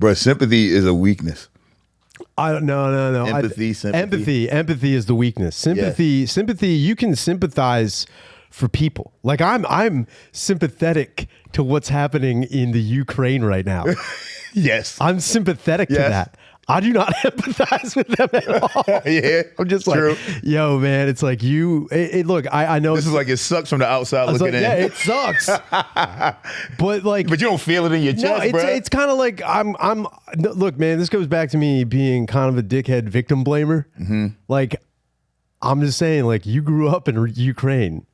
Bro, sympathy is a weakness. No. Empathy is the weakness. Sympathy. You can sympathize for people. Like I'm sympathetic to what's happening in the Ukraine right now. Yes, I'm sympathetic to that. I do not empathize with them at all. Yeah, I'm just true. like, yo, man, it's like you. Look, I know this is like it sucks from the outside looking in. Yeah, it sucks. But like, but you don't feel it in your chest, bro. It's kind of like I'm. Look, man, this goes back to me being kind of a dickhead victim blamer. Mm-hmm. Like, I'm just saying, like, you grew up in Ukraine.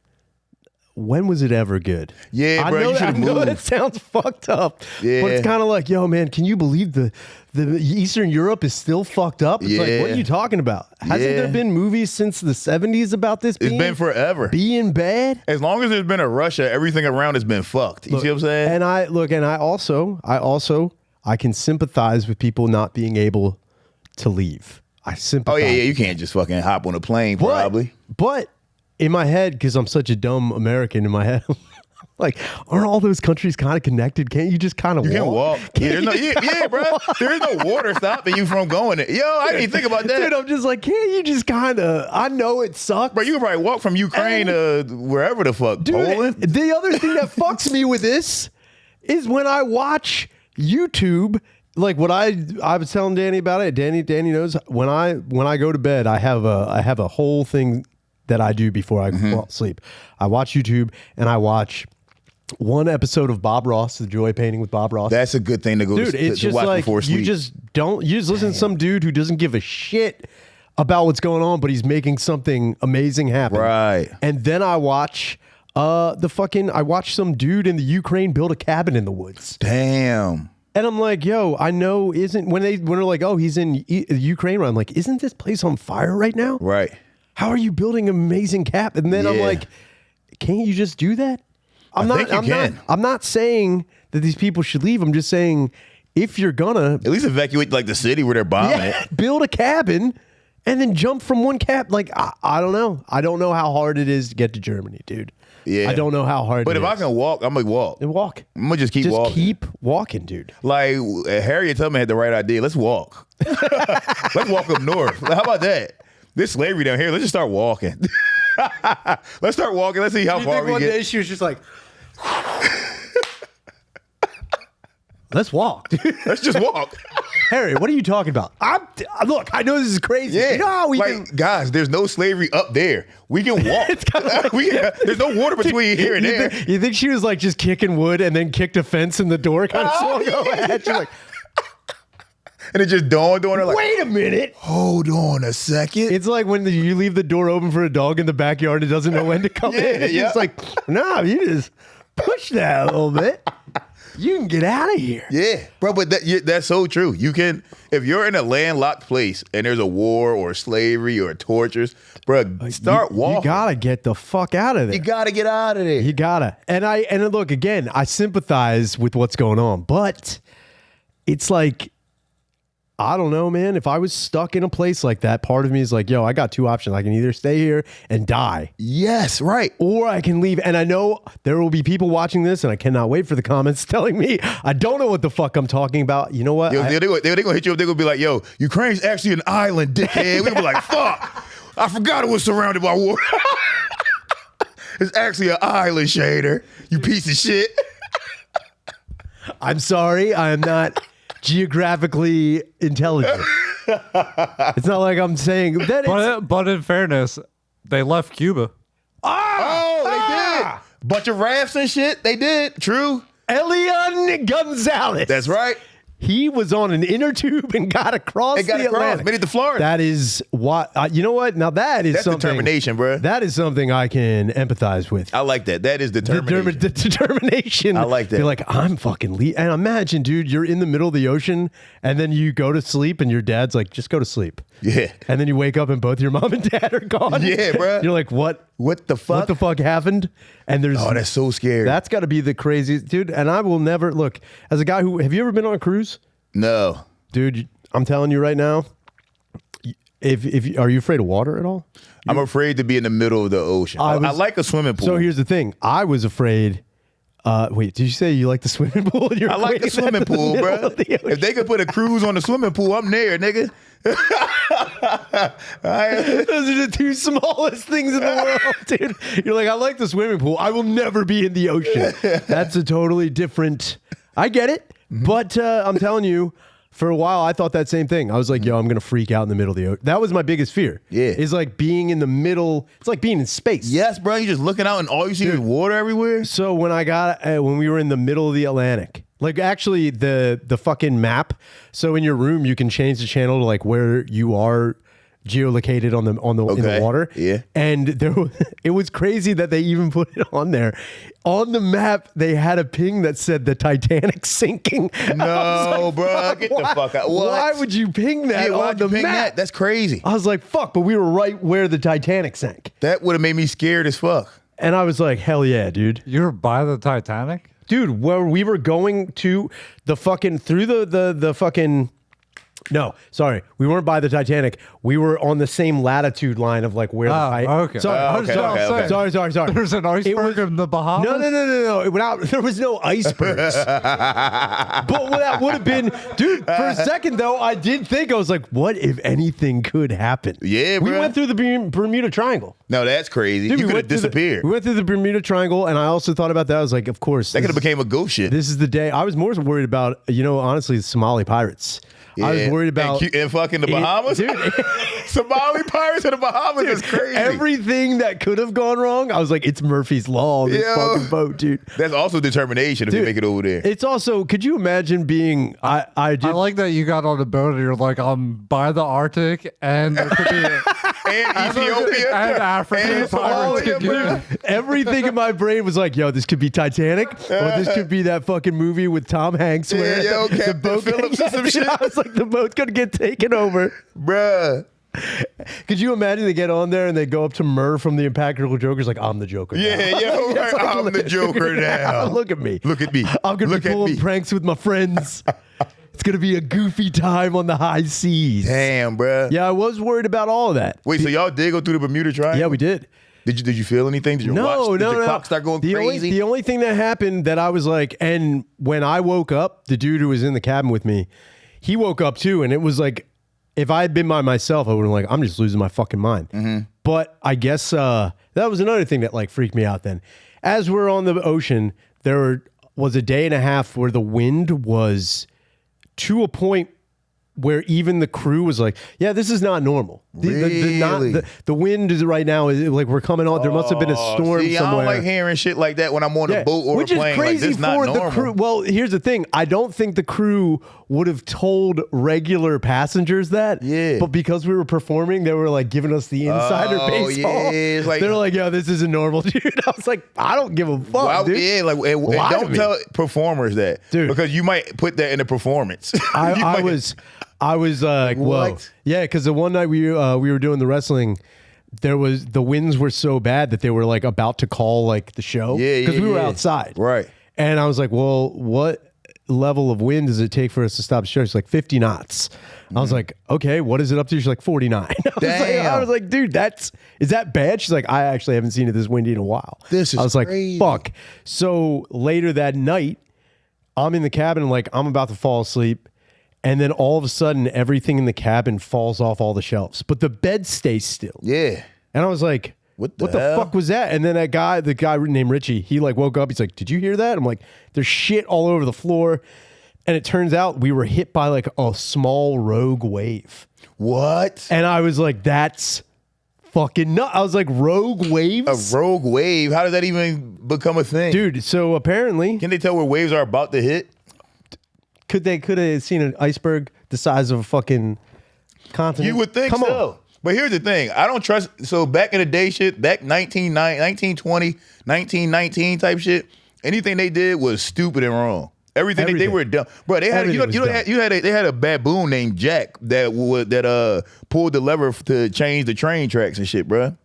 When was it ever good? Yeah, bro, you should have moved. I know that sounds fucked up, yeah. But it's kind of like, yo, man, can you believe the Eastern Europe is still fucked up? It's like, what are you talking about? Hasn't there been movies since the 70s about this? It's been forever. Being bad? As long as there's been a Russia, everything around has been fucked. You see what I'm saying? And I also can sympathize with people not being able to leave. I sympathize. Oh, yeah, you can't just fucking hop on a plane, probably. But in my head, because I'm such a dumb American in my head, like, aren't all those countries kind of connected? Can't you just kind of walk? You can walk. Yeah, bro. There is no water stopping you from going there. Yo, I didn't even think about that. Dude, I'm just like, can't you just kind of, I know it sucks. Bro, you can probably walk from Ukraine to wherever the fuck, dude, Poland. The other thing that fucks me with this is when I watch YouTube, like what I was telling Danny about it. Danny knows when I go to bed, I have a whole thing that I do before I fall asleep. I watch YouTube and I watch one episode of Bob Ross, The Joy Painting with Bob Ross. That's a good thing to go to watch like, before sleep. You just listen to some dude who doesn't give a shit about what's going on, but he's making something amazing happen. Right. And then I watch I watch some dude in the Ukraine build a cabin in the woods. Damn. And I'm like, yo, I know when they're like, oh, he's in Ukraine, I'm like, isn't this place on fire right now? Right. How are you building an amazing cap? And then I'm like, can't you just do that? I'm not saying that these people should leave. I'm just saying if you're gonna at least evacuate like the city where they're bombing it. Build a cabin and then jump from one cap. Like I don't know. I don't know how hard it is to get to Germany, dude. Yeah. I don't know how hard but it is. But if I can walk, I'm gonna walk. And walk. I'm gonna just keep walking. Keep walking, dude. Like Harriet Tubman had the right idea. Let's walk. Let's walk up north. How about that? There's slavery down here. Let's just start walking. Let's start walking. Let's see how far we get. One day she was just like, let's walk, dude. Let's just walk. Harry, what are you talking about? Look, I know this is crazy. Yeah. You know how guys, there's no slavery up there. We can walk. There's no water between here and there. You think she was like just kicking wood and then kicked a fence in the door? Kind of swung ahead. She's like, and it just dawned on her like, wait a minute. Hold on a second. It's like when you leave the door open for a dog in the backyard and it doesn't know when to come in. It's just like, nah, you just push that a little bit. You can get out of here. Yeah, bro, but that's so true. You can, if you're in a landlocked place and there's a war or slavery or tortures, bro, start walking. You gotta get the fuck out of there. You gotta get out of there. You gotta. And look, again, I sympathize with what's going on, but it's like, I don't know, man. If I was stuck in a place like that, part of me is like, yo, I got two options. I can either stay here and die. Yes, right. Or I can leave. And I know there will be people watching this, and I cannot wait for the comments telling me I don't know what the fuck I'm talking about. You know what? They're going to hit you up. They're going to be like, yo, Ukraine's actually an island, dickhead. We're going to be like, fuck. I forgot it was surrounded by water. It's actually an island, Shader. You piece of shit. I'm sorry. I am not geographically intelligent. It's not like I'm saying that. But in fairness, they left Cuba. They did. Bunch of rafts and shit. They did. True. Elian Gonzalez. That's right. He was on an inner tube and got across the Atlantic. Made it to Florida. That is what, you know what? Now that's something. Determination, bro. That is something I can empathize with. I like that. That is determination. The determination. I like that. You're like, I'm fucking leaving. And imagine, dude, you're in the middle of the ocean and then you go to sleep and your dad's like, just go to sleep. Yeah. And then you wake up and both your mom and dad are gone. Yeah, bro. You're like, what? What the fuck? What the fuck happened? And that's so scary. That's got to be the craziest, dude. And I will never, look, as a guy who, have you ever been on a cruise? No. Dude, I'm telling you right now, if are you afraid of water at all? I'm afraid to be in the middle of the ocean. I like a swimming pool. So here's the thing. I was afraid Wait, did you say you like the swimming pool? I like the swimming pool, bro. If they could put a cruise on the swimming pool, I'm there, nigga. Those are the two smallest things in the world, dude. You're like, I like the swimming pool. I will never be in the ocean. That's a totally different. I get it, but I'm telling you, for a while I thought that same thing. I was like, yo, I'm gonna freak out in the middle of the ocean. That was my biggest fear. Yeah, is like being in the middle. It's like being in space. Yes, bro. You're just looking out and all you see is water everywhere. So when we were in the middle of the Atlantic. Like actually the fucking map. So in your room you can change the channel to like where you are geolocated in the water. Yeah. And it was crazy that they even put it on there. On the map they had a ping that said the Titanic sinking. No, like, bro, get the fuck out. What? Why would you ping that on the map? That's crazy. I was like, fuck, but we were right where the Titanic sank. That would have made me scared as fuck. And I was like, hell yeah, dude. You were by the Titanic? Dude, where we were going to the fucking through the fucking. No, sorry, we weren't by the Titanic. We were on the same latitude line of like where the okay. Sorry. There's an iceberg in the Bahamas. No. There was no icebergs. But that would have been, dude. For a second though, I did think I was like, what if anything could happen? Yeah, we bro. went through the Bermuda Triangle. No, that's crazy. Dude, you could have disappeared. We went through the Bermuda Triangle, and I also thought about that. I was like, of course, that could have became a ghost shit. This is the day. I was more worried about, honestly, the Somali pirates. Yeah. I was worried about and fucking the Bahamas, dude. Somali pirates in the Bahamas is crazy. Everything that could have gone wrong, I was like, it's Murphy's Law on this fucking boat, dude. That's also determination if you make it over there. It's also, could you imagine being? I like that you got on the boat and you're like, I'm by the Arctic and there could be and Ethiopia and Africa. And Somalia, everything in my brain was like, yo, this could be Titanic, or this could be that fucking movie with Tom Hanks where the boat Phillips or some shit. I was like, the boat's gonna get taken over, bruh. Could you imagine they get on there and they go up to Murr from the Impractical Jokers like, I'm the Joker now. Right. I'm the Joker now. Look at me. Look at me. I'm gonna be pulling pranks with my friends. It's gonna be a goofy time on the high seas. Damn, bruh. Yeah, I was worried about all of that. Wait, so y'all did go through the Bermuda Triangle? Yeah, we did. Did you feel anything? Did you watch? Did your clock start going crazy? The only thing that happened that I was like, and when I woke up, the dude who was in the cabin with me, he woke up too, and it was like, if I had been by myself, I would have been like, I'm just losing my fucking mind. Mm-hmm. But I guess that was another thing that like freaked me out then. As we're on the ocean, there was a day and a half where the wind was to a point where even the crew was like, yeah, this is not normal. The wind is right now is like we're coming on. There must have been a storm somewhere. I don't like hearing shit like that when I'm on a boat or a plane. Which is crazy like, for the crew. Well, here's the thing. I don't think the crew would have told regular passengers that. Yeah. But because we were performing, they were like giving us the insider baseball. Yeah, like, they're like, yo, this isn't normal, dude. I was like, I don't give a fuck, dude. Yeah, like, and don't tell performers that, dude, because you might put that in the performance. I was like, whoa. What? Yeah, because the one night we were doing the wrestling, the winds were so bad that they were like about to call like the show. Yeah, because we were outside. Right. And I was like, well, what level of wind does it take for us to stop the show? She's like 50 knots. I was like, okay, what is it up to? She's like 49. I was like, dude, is that bad? She's like, I actually haven't seen it this windy in a while. I was crazy. Like, fuck. So later that night, I'm in the cabin and like I'm about to fall asleep. And then all of a sudden, everything in the cabin falls off all the shelves, but the bed stays still. Yeah. And I was like, what the fuck was that? And then the guy named Richie, he like woke up. He's like, did you hear that? I'm like, there's shit all over the floor. And it turns out we were hit by like a small rogue wave. What? And I was like, that's fucking nuts. I was like, rogue waves? A rogue wave? How does that even become a thing? Dude, so apparently. Can they tell where waves are about to hit? Could have seen an iceberg the size of a fucking continent? You would think so. But here's the thing. I don't trust. So back in the day shit, back 1920, 1919 type shit, anything they did was stupid and wrong. Everything. They were dumb. Bro, they had they had a baboon named Jack that pulled the lever to change the train tracks and shit, bro.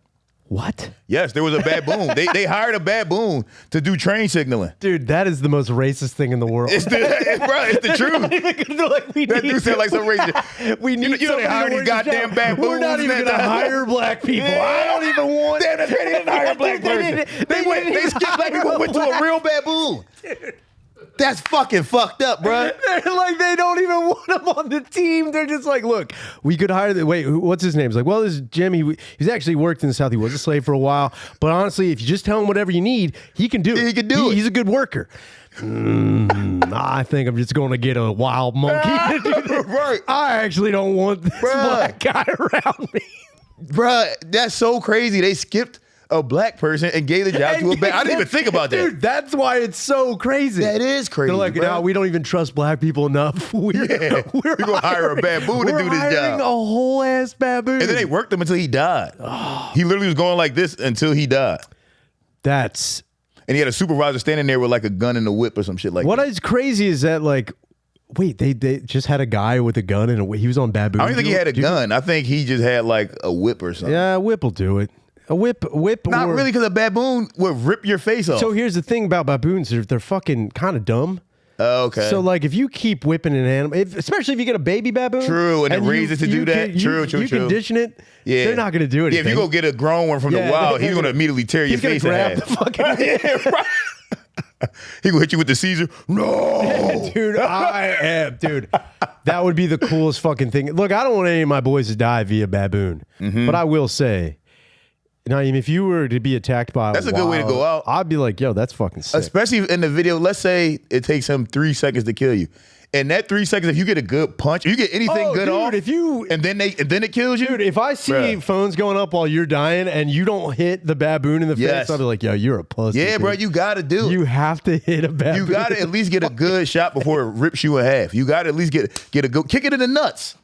What? Yes, there was a baboon. they hired a baboon to do train signaling. Dude, that is the most racist thing in the world. It's the truth. Like, we That need do sound like some racist. We need you know they hired these goddamn baboons. We're not even going to hire black people. I don't even want. Damn, that's right. They didn't hire a black person. They skipped black people, went to a real baboon. That's fucking fucked up, bro. They're like, they don't even want him on the team. They're just like, look, we could hire the what's his name? He's like, well, this is Jim. He's actually worked in the South. He was a slave for a while. But honestly, if you just tell him whatever you need, he can do it. He can do it. He's a good worker. I think I'm just going to get a wild monkey to do this. Right. I actually don't want this black guy around me. Bruh, that's so crazy. They skipped a black person and gave the job to a black. I didn't even think about that. Dude, that's why it's so crazy. That is crazy. They're like, bruh. no, we don't even trust black people enough. We're going to hire a baboon to do this hiring job. a whole ass baboon. And then they worked him until he died. He literally was going like this until he died. That's And he had a supervisor standing there with like a gun and a whip or some shit like what that. is crazy is that like, wait, they just had a guy with a gun and he was on baboon. I don't think he had a gun. I think he just had like a whip or something. Yeah, a whip will do it. A whip. Not or, really, because a baboon would rip your face off. So here's the thing about baboons: they're fucking kind of dumb. Okay. So like, if you keep whipping an animal, especially if you get a baby baboon, True, and it raises to do that. True. You condition it. Yeah. They're not going to do anything. Yeah, if you go get a grown one from the wild, he's going to immediately tear your face in grab half. the fucking. Yeah, right. He gonna hit you with the Caesar. No, dude, dude. That would be the coolest fucking thing. Look, I don't want any of my boys to die via baboon, but I will say, Naeem, if you were to be attacked by That's a good way to go out. I'd be like, yo, that's fucking sick. especially in the video. Let's say it takes him 3 seconds to kill you. In that 3 seconds, if you get a good punch, if you get anything good dude, off, if you and then it kills you, dude, if I see Bruh. phones going up while you're dying and you don't hit the baboon in the Yes. face, I'll be like, yo, you're a pussy. yeah, dude. bro, you gotta do it. You have to hit a baboon. You gotta at least get a good shot before it rips you in half. You gotta at least get a good kick it in the nuts.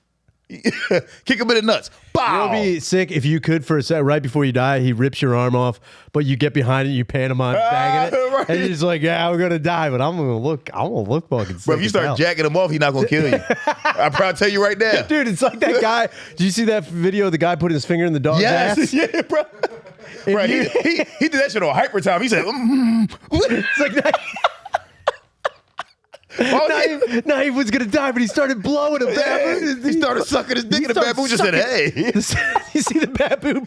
Kick him in the nuts. Bow. It would be sick if you could for a second, right before you die, he rips your arm off, but you get behind it, you pantomime bagging it, right. and you're just like, yeah, we're gonna die, but I'm gonna look fucking sick. Bro, if you as start hell. jacking him off, he's not gonna kill you. I probably tell you right now. Dude, it's like that guy. Did you see that video of the guy putting his finger in the dog's ass? Yeah, bro. Bro, he did that shit on hyper time. He said, It's like that. Naeem was gonna die, but he started blowing a baboon. He started sucking his dick, and the baboon just said, "Hey." You see the baboon?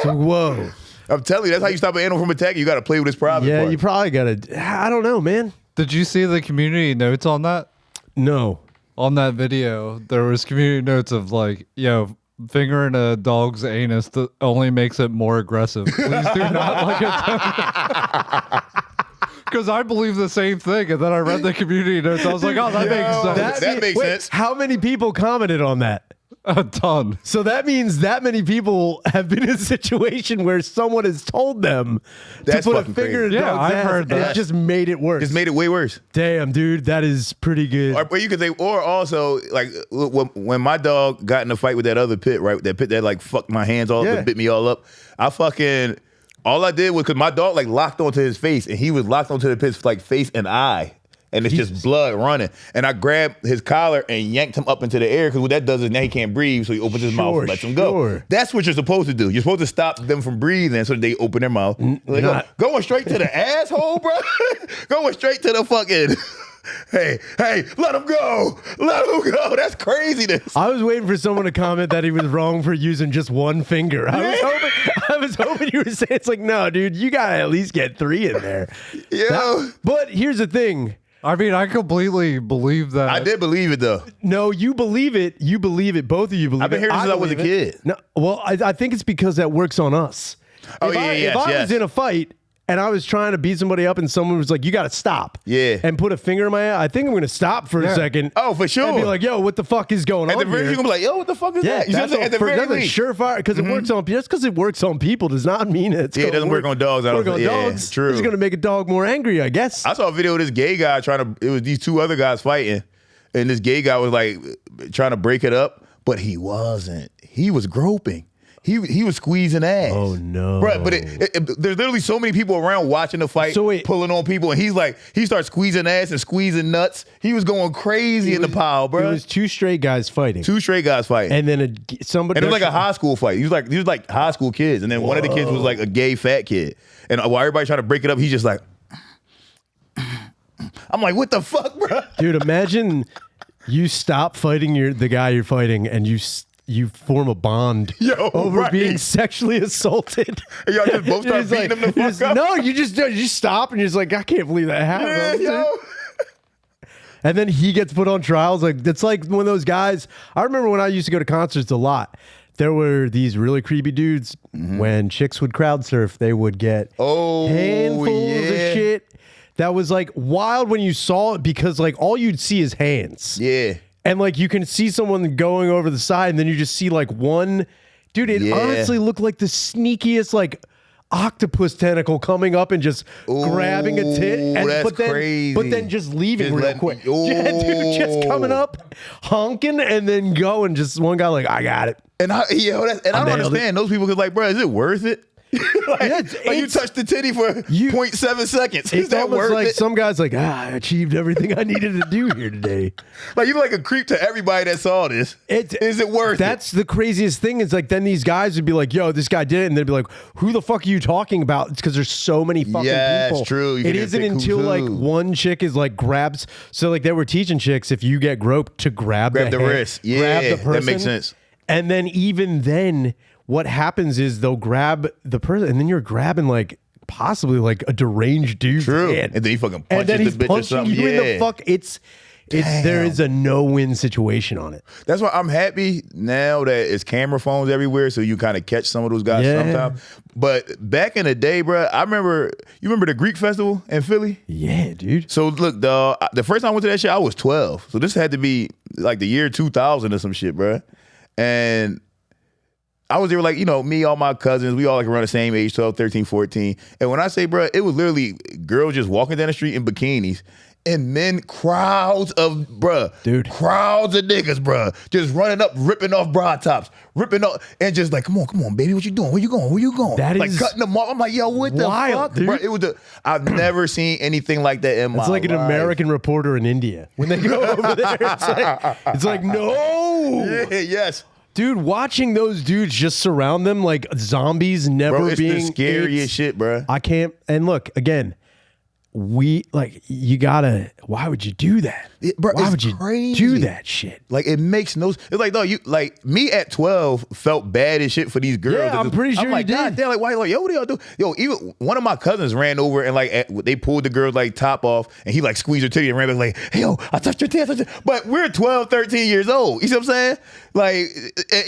So, whoa. I'm telling you, that's how you stop an animal from attacking. You got to play with his private Yeah, part. you probably gotta. I don't know, man. Did you see the community notes on that? No. On that video, there was community notes of like, yo, fingering a dog's anus that only makes it more aggressive. Please do not like it. Because I believe the same thing, and then I read the community notes. I was like, oh, that makes sense. That makes sense. How many people commented on that? A ton. So that means that many people have been in a situation where someone has told them That's to put a fucking finger in a crazy. Yeah, dog's I've ass, heard and that. it just made it worse. Just made it way worse. Damn, dude, that is pretty good. Or you could say, or also, like when my dog got in a fight with that other pit, right? That pit that like fucked my hands all up Yeah. and bit me all up. All I did was, because my dog like locked onto his face, and he was locked onto the pit's like face and eye. And it's just blood running. And I grabbed his collar and yanked him up into the air, because what that does is now he can't breathe, so he opens his mouth and lets him go. Sure. That's what you're supposed to do. You're supposed to stop them from breathing so that they open their mouth. Like, going straight to the asshole, bro. Going straight to the fucking... Hey, let him go. Let him go. That's craziness. I was waiting for someone to comment that he was wrong for using just one finger. I was hoping you were saying, it's like, no, dude, you gotta at least get 3 in there. Yo. But here's the thing. I mean, I completely believe that. I did believe it, though. No, you believe it. You believe it. Both of you believe it. I've been hearing this since I was a believe it. kid. No, well, I think it's because that works on us. Oh, if yes, I yes. was in a fight and I was trying to beat somebody up and someone was like, you got to stop. Yeah. And put a finger in my eye, I think I'm going to stop for a second. Oh, for sure. And be like, yo, what the fuck is going At on the very here? least, you're going to be like, yo, what the fuck is that? You see what I'm saying? At the very that's a least. surefire, because it works on just because it works on people does not mean it's Yeah, it doesn't work on dogs. I don't Work on think. Yeah, dogs. true. It's going to make a dog more angry, I guess. I saw a video of this gay guy it was these 2 other guys fighting, and this gay guy was like trying to break it up, but he wasn't. He was groping. He was squeezing ass. Oh no, Bruh, but there's literally so many people around watching the fight, pulling on people, and he starts squeezing ass and squeezing nuts. He was going crazy in the pile, bro. It was two straight guys fighting, and then somebody. And it was like a high school fight. He was like high school kids, and then one of the kids was like a gay fat kid. And while everybody trying to break it up, he's just like, I'm like, what the fuck, bro? Dude, imagine you stop fighting the guy you're fighting, and you form a bond over being sexually assaulted. And y'all just both start beating him the fuck up? No, you just stop and you're just like, I can't believe that happened. Yeah, yo. And then he gets put on trials. Like it's like one of those guys. I remember when I used to go to concerts a lot. There were these really creepy dudes. When chicks would crowd surf, they would get handfuls of shit. That was like wild when you saw it because like all you'd see is hands. Yeah. And like you can see someone going over the side, and then you just see like one dude. It honestly looked like the sneakiest like octopus tentacle coming up and just grabbing a tit. And, that's crazy. But then just leaving real quick. Yeah, dude, just coming up, honking, and then going. Just one guy like, I got it. And I don't understand those people because like, bro, is it worth it? like you touched the titty for 0.7 seconds. Is that worth like it? Some guys like, I achieved everything I needed to do here today. Like you're like a creep to everybody that saw this. Is it worth it? That's the craziest thing is like then these guys would be like, yo, this guy did it. And they'd be like, who the fuck are you talking about? It's because there's so many fucking people. It's true. It isn't until like one chick is like grabs. So like they were teaching chicks if you get groped to grab the wrist. Yeah, grab the person. that makes sense. And then even then, what happens is they'll grab the person, and then you're grabbing like possibly like a deranged dude's hand. And then he fucking and then punches he's the bitch or punching something. you in the fuck. There is a no-win situation on it. That's why I'm happy now that it's camera phones everywhere, so you kind of catch some of those guys sometimes. But back in the day, bro, I remember. You remember the Greek festival in Philly? Yeah, dude. So look, dog. The first time I went to that shit, I was 12. So this had to be like the year 2000 or some shit, bro. And I was there like, me, all my cousins, we all like around the same age, 12, 13, 14. And when I say, bro, it was literally girls just walking down the street in bikinis and men, crowds of niggas, bro, just running up, ripping off bra tops, and just like, come on, baby, what you doing? Where you going? That like is cutting them off. I'm like, yo, what the fuck? Dude. Bro, I've never seen anything like that in my life. It's like an American reporter in India. When they go over there, it's like no. Yeah, yes. Dude, watching those dudes just surround them like zombies never bro, it's being... the scariest shit, bro. I can't... And look, again, you gotta... Why would you do that? Why would you do that shit? Like, it makes no... It's like, no, me at 12 felt bad as shit for these girls. Yeah, I'm pretty sure I'm like, you did. God damn, like, why? Like, yo, what do y'all do? Yo, even one of my cousins ran over and like, they pulled the girl's like top off and he like squeezed her titty and ran back like, hey, yo, I touched your titty. But we're 12, 13 years old. You see what I'm saying? Like,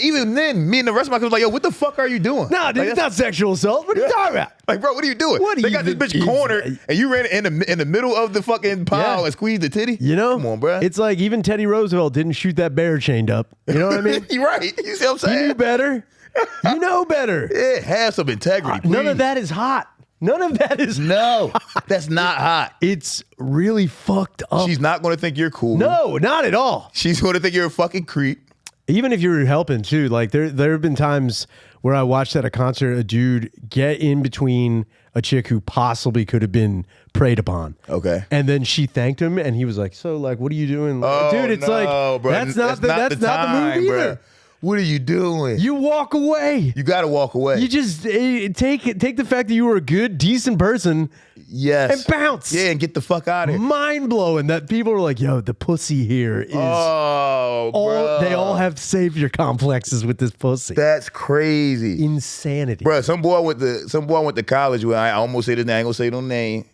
even then, me and the rest of my cousins like, yo, what the fuck are you doing? Nah, dude, like, it's not sexual assault. What are you talking about? Like, bro, what are you doing? They got this bitch cornered and you ran in the middle of the fucking pile and squeezed the titty? Come on, bro. It's like even Teddy Roosevelt didn't shoot that bear chained up. You know what I mean? You're right. You see what I'm saying? You knew better. You know better. Yeah, have some integrity, please. None of that is hot. None of that is No, that's not hot. It's really fucked up. She's not going to think you're cool. No, not at all. She's going to think you're a fucking creep. Even if you're helping too, like there have been times where I watched at a concert a dude get in between a chick who possibly could have been preyed upon. Okay. And then she thanked him and he was like, so like, what are you doing? Oh, dude, it's no, like, bro. that's not the move either. Bro. What are you doing? You walk away. You got to walk away. You just take the fact that you were a good, decent person. Yes. And bounce. Yeah, and get the fuck out of here. Mind blowing that people are like, yo, the pussy here is. Bro. They all have savior complexes with this pussy. That's crazy. Insanity. Bro, some boy I went to college with, I almost said his name, I ain't gonna say no name.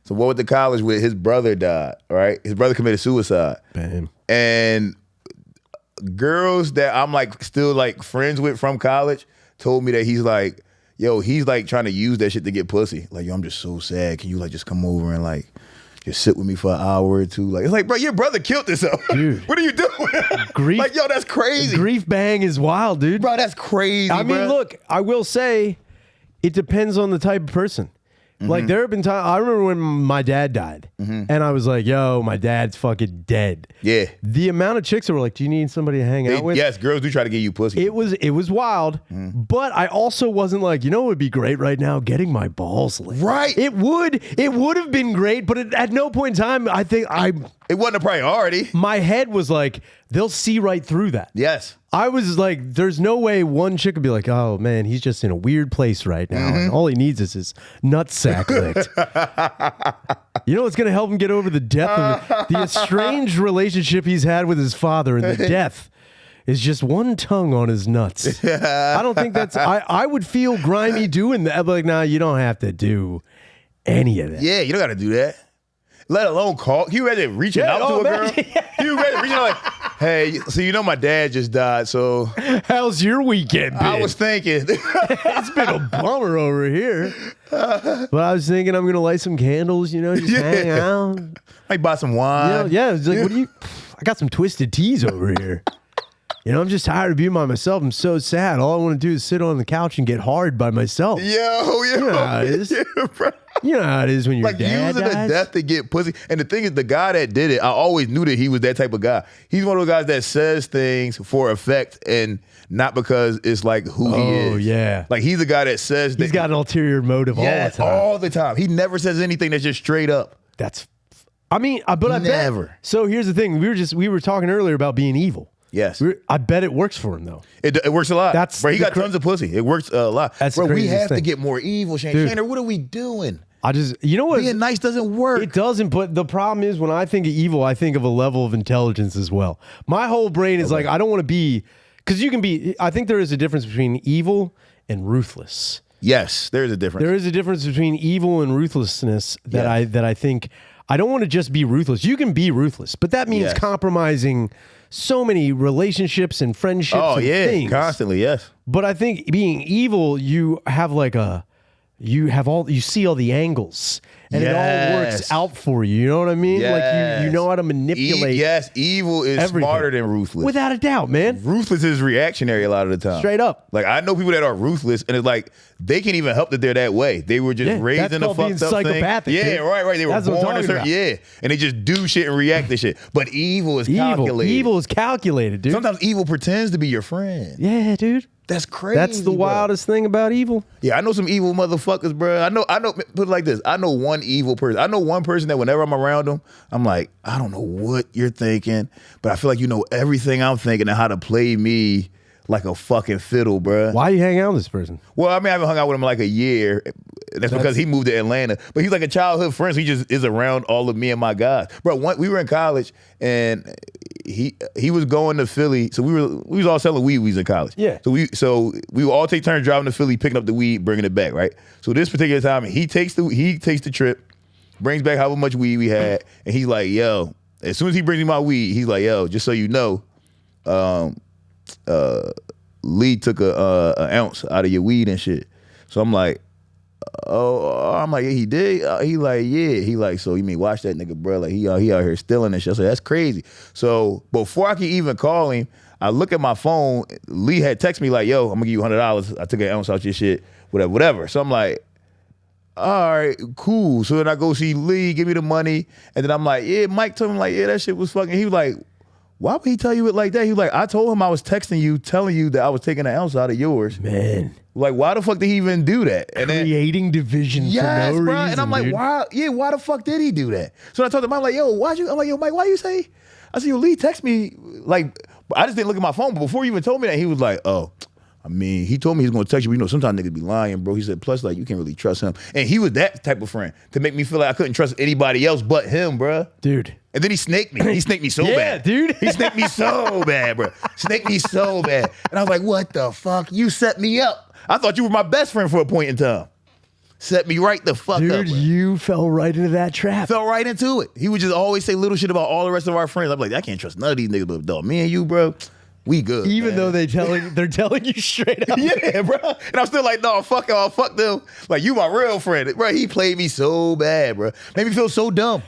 Some boy went to college with, his brother died, right? His brother committed suicide. Bam. And girls that I'm like still like friends with from college told me that he's like trying to use that shit to get pussy. Like, yo, I'm just so sad. Can you like just come over and like just sit with me for an hour or two? Like, it's like, bro, your brother killed himself. Dude. What are you doing? Grief, like, yo, that's crazy. Grief bang is wild, dude. Bro, that's crazy. I mean, look, I will say it depends on the type of person. Like there have been times, I remember when my dad died and I was like, yo, my dad's fucking dead. Yeah. The amount of chicks that were like, do you need somebody to hang out with? Yes, girls do try to get you pussy. It was wild, but I also wasn't like, you know what would be great right now? Getting my balls licked. Right. It would have been great, but at no point in time, I think It wasn't a priority. my head was like, they'll see right through that. Yes. I was like, there's no way one chick would be like, oh man, he's just in a weird place right now. And all he needs is his nutsack licked. You know what's going to help him get over the death of the estranged relationship he's had with his father, and the death is just one tongue on his nuts. I don't think that's, I would feel grimy doing that. I'd be like, nah, you don't have to do any of that. Yeah, you don't got to do that. Let alone call. You rather reaching out to a girl? You rather reaching out like, hey, so you know my dad just died, so How's your weekend been? I was thinking. It's been a bummer over here. But I was thinking I'm going to light some candles, just hang out. Might buy some wine. Yeah, it's like, what do you, I got some twisted teas over here. I'm just tired of being by myself. I'm so sad. All I want to do is sit on the couch and get hard by myself. Yo. You know how it is. Yeah, bro. You know how it is when your Like dad using dies. the death to get pussy. And the thing is, the guy that did it, I always knew that he was that type of guy. He's one of those guys that says things for effect and not because it's like who he is. Oh, yeah. Like he's the guy that says that. He's got an ulterior motive Yes, all the time. all the time. He never says anything that's just straight up. But I bet. Never. So here's the thing. We were talking earlier about being evil. Yes. I bet it works for him though. It works a lot. That's bro, he the got tons of pussy. It works a lot. That's bro, the we craziest have to thing. get more evil, Shane. Dude. Shane, what are we doing? You know what? Being nice doesn't work. It doesn't, but the problem is when I think of evil, I think of a level of intelligence as well. My whole brain is like, I don't want to be, because you can be, I think there is a difference between evil and ruthless. Yes, there is a difference. There is a difference between evil and ruthlessness that I think, I don't want to just be ruthless. You can be ruthless, but that means Yes. compromising so many relationships and friendships and things. Constantly, yes. But I think being evil, you see all the angles and it all works Yes. out for you. You know what I mean? Like you know how to manipulate. Yes, evil is everything. smarter than ruthless. Without a doubt, man. Ruthless is reactionary a lot of the time. Straight up. Like I know people that are ruthless, and it's like they can't even help that they're that way. They were just raised that's in a called being fucked up thing. psychopathic, Yeah, dude. right. They were That's what I'm born a talking certain about. and they just do shit and react to shit. But evil is calculated. Evil is calculated, dude. Sometimes evil pretends to be your friend. Yeah, dude. That's crazy. That's the bro. wildest thing about evil. Yeah, I know some evil motherfuckers, bro. I know. Put it like this: I know one evil person. I know one person that whenever I'm around them, I'm like, I don't know what you're thinking, but I feel like you know everything I'm thinking and how to play me like a fucking fiddle, bro. Why you hang out with this person? Well, I mean, I haven't hung out with him like a year. That's because he moved to Atlanta. But he's like a childhood friend, so he just is around all of me and my guys. Bro, we were in college and he was going to Philly. So we was all selling weed when we was in college. Yeah. So we would all take turns driving to Philly, picking up the weed, bringing it back, right? So this particular time, he takes the trip, brings back however much weed we had, and he's like, yo, as soon as he brings me my weed, he's like, yo, just so you know, Lee took a ounce out of your weed and shit. So I'm like, yeah, he did. He like, yeah. He like, so you mean watch that nigga, bro? Like he out here stealing and shit. I said, that's crazy. So before I could even call him, I look at my phone. Lee had texted me like, yo, I'm gonna give you $100. I took an ounce out your shit, whatever. So I'm like, all right, cool. So then I go see Lee, give me the money, and then I'm like, yeah, Mike told me like, yeah, that shit was fucking. He was like, why would he tell you it like that? He was like, I told him I was texting you, telling you that I was taking an ounce out of yours. Man. Like, why the fuck did he even do that? And Creating division yes, for no bro. reason, And I'm like, dude. why? Yeah, why the fuck did he do that? So I told him, I'm like, yo, I'm like, yo, Mike, why you say? I said, yo, Lee text me. Like, I just didn't look at my phone. But before he even told me that, he was like, oh, I mean, he told me he was going to text you. But you know, sometimes niggas be lying, bro. He said, plus, like, you can't really trust him. And he was that type of friend to make me feel like I couldn't trust anybody else but him, bro. Dude. And then he snaked me. He snaked me so Yeah, bad. dude. He snaked me so bad, bro. Snaked me so bad. And I was like, what the fuck? You set me up. I thought you were my best friend for a point in time. Set me right the fuck up. Dude, bro. you fell right into that trap. Fell right into it. He would just always say little shit about all the rest of our friends. I'm like, I can't trust none of these niggas, but dog, me and you, bro, we good. Even man. though they're telling you straight up. Yeah, bro. And I'm still like, no, fuck y'all, fuck them. Like, you my real friend. Bro, he played me so bad, bro. Made me feel so dumb.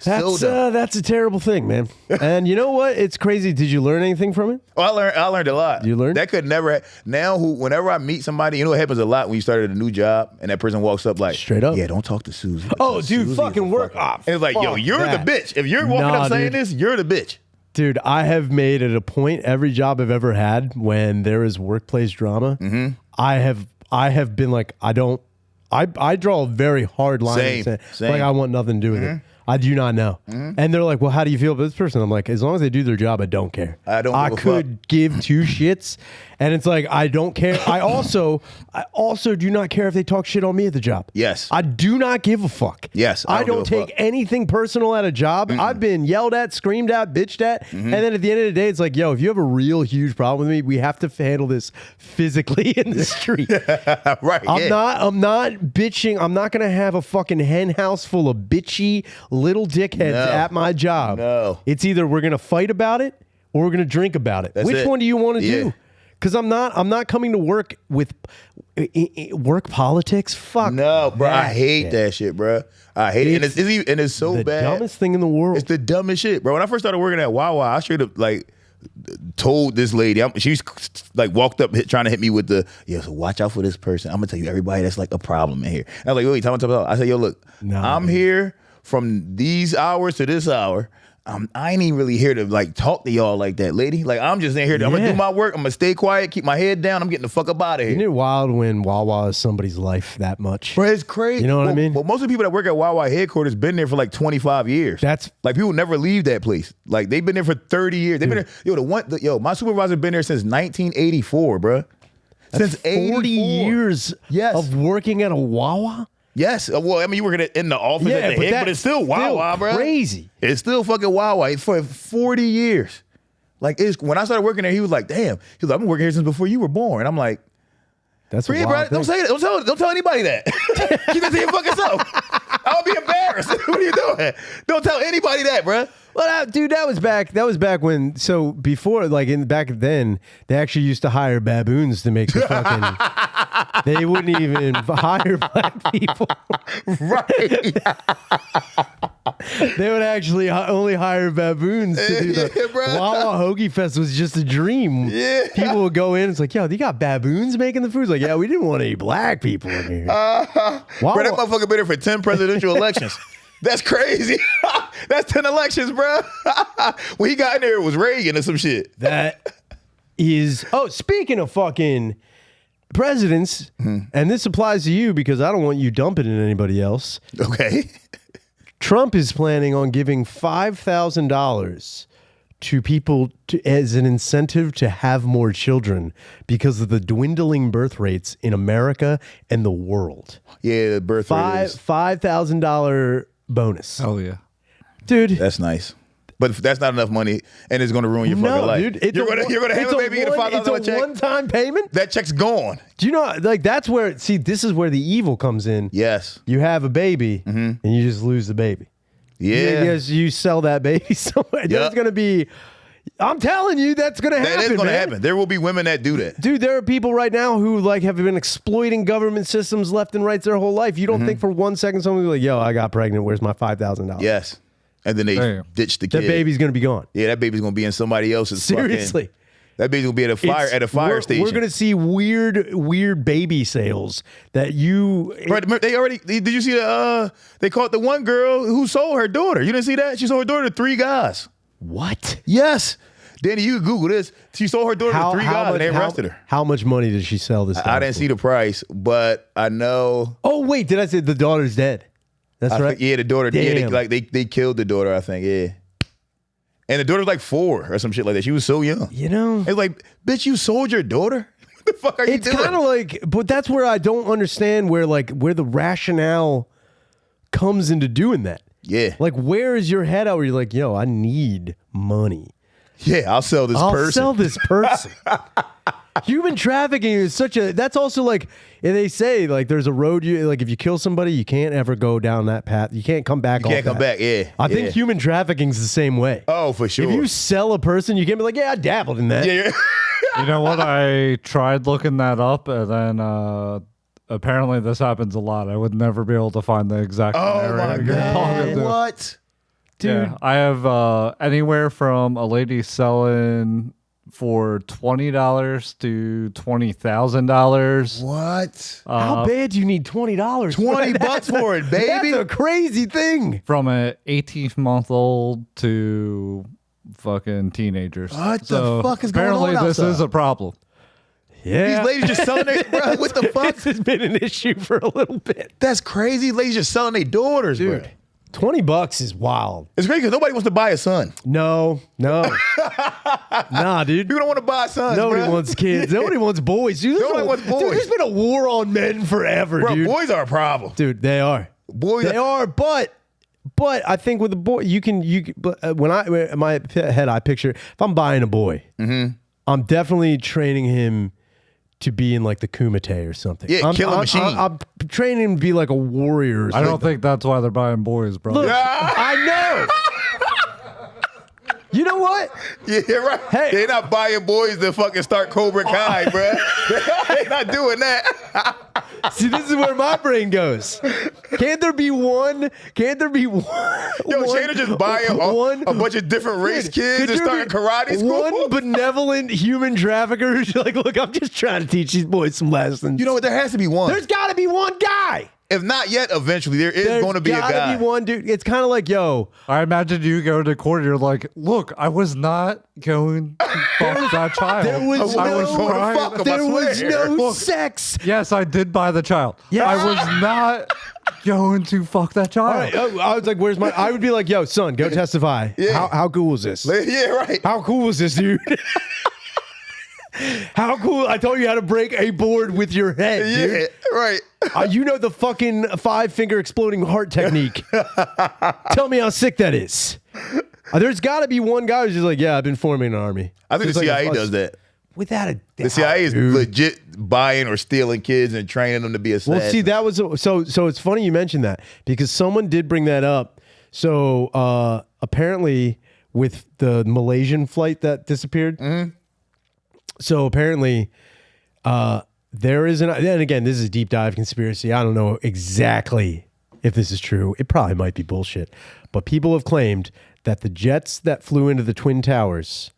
So dumb. That's a terrible thing, man. And you know what? It's crazy. Did you learn anything from it? Oh, I learned a lot. You learned? That could never. Now, whenever I meet somebody, you know, it happens a lot when you started a new job, and that person walks up like, straight up. Yeah, don't talk to Susie. Oh, because dude, Susie is fucking a work fucking-" off. And it's like, yo, you're that. the bitch. If you're walking Nah, up saying dude. this, you're the bitch. Dude, I have made it a point every job I've ever had when there is workplace drama. Mm-hmm. I have been like, I draw a very hard line. Same, and say, same. Like I want nothing to do with it. I do not know. And they're like, well, how do you feel about this person? I'm like, as long as they do their job, I don't care. I don't give a could give two shits. And it's like, I don't care. I also do not care if they talk shit on me at the job. Yes. I do not give a fuck. Yes, I I don't don't give a take fuck. anything personal at a job. I've been yelled at, screamed at, bitched at. And then at the end of the day, it's like, yo, if you have a real huge problem with me, we have to handle this physically in the street. Right. I'm not bitching. I'm not going to have a fucking hen house full of bitchy little dickheads No. at my job. No. It's either we're going to fight about it or we're going to drink about it. That's Which it. one do you want to Yeah. do? Because I'm not coming to work with work politics. Fuck. No, bro, I that hate shit. that shit, bro. I hate it, and it's so The bad. dumbest thing in the world. It's the dumbest shit, bro. When I first started working at Wawa, I straight up like told this lady, she's like walked up trying to hit me with the, yo, so watch out for this person. I'm gonna tell you everybody that's like a problem in here. And I was like, wait, tell me. I said, yo, look, I'm here from these hours to this hour. I ain't even really here to like talk to y'all like that, lady. Like I'm just in here. I'm gonna do my work. I'm gonna stay quiet, keep my head down. I'm getting the fuck up out of here. Isn't it wild when Wawa is somebody's life that much? Bro, it's crazy. You know what I mean? Well, most of the people that work at Wawa headquarters been there for like 25 years. That's like people never leave that place. Like they've been there for 30 years. They've been there. My supervisor been there since 1984, bro. Since 40 years Yes. of working at a Wawa? Yes. Well, I mean, you working in the office at the head, but it's still Wawa, bro. Crazy. It's still fucking Wawa for 40 years. Like when I started working there, he was like, "Damn." He was like, "I've been working here since before you were born." I'm like, That's a "Free, wild bro. Don't thing. say that. Don't tell anybody that. Keep it to your fucking self. I'll be embarrassed. What are you doing? Don't tell anybody that, bro." Well, dude, that was back when. So before, like back then, they actually used to hire baboons to make the fucking. They wouldn't even hire black people. Right. They would actually only hire baboons to do the Yeah, bro. Wawa Hoagie Fest was just a dream. Yeah. People would go in. It's like, yo, they got baboons making the food. It's like, yeah, we didn't want any black people in here. Wawa, Bro, that motherfucker been there for 10 presidential elections. That's crazy. That's 10 elections, bro. When he got in there, it was Reagan or some shit. that is. Oh, speaking of fucking presidents, and this applies to you because I don't want you dumping in anybody else. Okay. Trump is planning on giving $5,000 to people as an incentive to have more children because of the dwindling birth rates in America and the world. Yeah, the birth rate is. $5,000 bonus. Oh yeah. Dude. That's nice. But that's not enough money, and it's going to ruin your fucking life. Dude, You're gonna have a baby and a $5,000 It's a check. one-time payment. That check's gone. Do you know, like, that's where, see, this is where the evil comes in. Yes. You have a baby, and you just lose the baby. Yeah. Because you sell that baby somewhere. There's going to be, I'm telling you, that's going to happen. That is going to man. happen. There will be women that do that. Dude, there are people right now who like have been exploiting government systems left and right their whole life. You don't think for 1 second someone will be like, yo, I got pregnant. Where's my $5,000? Yes. And then they Damn. ditch the kid. That baby's going to be gone. Yeah, that baby's going to be in somebody else's Seriously. fucking... That baby's going to be at a fire station. We're going to see weird baby sales that you... Bro, they already... Did you see the... They caught the one girl who sold her daughter. You didn't see that? She sold her daughter to 3 guys. What? Yes. Danny, you can Google this. She sold her daughter to 3 guys and they arrested her. How much money did she sell this I didn't see the price, but I know... Oh, wait. Did I say the daughter's dead? That's right. Yeah, the daughter... Yeah, Damn. they killed the daughter, I think, yeah. And the daughter's like 4 or some shit like that. She was so young. You know? It's like, bitch, you sold your daughter? What the fuck are you It's doing? kind of like, but that's where I don't understand where the rationale comes into doing that. Yeah. Like, where is your head out where you're like, yo, I need money. Yeah, I'll sell this I'll person. sell this person. Human trafficking is that's also like, and they say like there's a road like if you kill somebody, you can't ever go down that path. You can't come back. You can't come back, yeah. I think yeah. human trafficking's the same way. Oh, for sure. If you sell a person, you can't be like, yeah, I dabbled in that. yeah. You know what? I tried looking that up, and then apparently this happens a lot. I would never be able to find the exact Oh, scenario my you're talking God. to. What? dude. Yeah, I have anywhere from a lady selling for $20 to $20,000. What? How bad do you need $20? $20 for it, baby. That's a crazy thing. From an 18-month-old to fucking teenagers. What the fuck is going on apparently this outside? is a problem. Yeah. These ladies just selling their, bro, what the fuck? This has been an issue for a little bit. That's crazy. Ladies just selling their daughters, Dude, bro. $20 is wild. It's crazy because nobody wants to buy a son. No. Nah, dude. People don't want to buy sons, Nobody bro. wants kids. Nobody wants boys. Dude, Nobody wants boys. Dude, there's been a war on men forever, Bro, dude. boys are a problem. Dude, they are. Boys They are, but I think with a boy, you can. But when in my head, I picture if I'm buying a boy, I'm definitely training him to be in like the Kumite or something. Yeah, killing machine. I'm training him to be like a warrior. Or I something. don't think that's why they're buying boys, bro. Look, I know. You know what? Yeah, right. Hey. They're not buying boys to fucking start Cobra Kai, bro. They're not doing that. See, this is where my brain goes. Can't there be one? Can't there be one? Yo, Shayna just buying a bunch of different race kids Could and there starting be karate school. One benevolent human trafficker who's like, look, I'm just trying to teach these boys some lessons. You know what? There has to be one. There's got to be one guy. If not yet, eventually there is There's going to be a gotta guy. be one dude. It's kind of like, yo, I imagine you go to court, you're like, look, I was not going to fuck that child. there was I no, was trying- fuck him, I there was swear. no Look. sex. Yes, I did buy the child. Yeah. I was not going to fuck that child. All right, I was like, where's my? I would be like, yo, son, go testify. Yeah. How cool was this? Yeah, right. How cool was this, dude? How cool! I told you how to break a board with your head, dude. Yeah, right. You know the fucking 5-finger exploding heart technique. Tell me how sick that is. There's got to be one guy who's just like, yeah, I've been forming an army. I think Just the like CIA a- does that. Without a doubt. The CIA is dude. legit buying or stealing kids and training them to be assassins. Well, see, that was so. It's funny you mentioned that because someone did bring that up. So apparently, with the Malaysian flight that disappeared. So apparently, there is and again, this is a deep dive conspiracy. I don't know exactly if this is true. It probably might be bullshit, but people have claimed that the jets that flew into the Twin Towers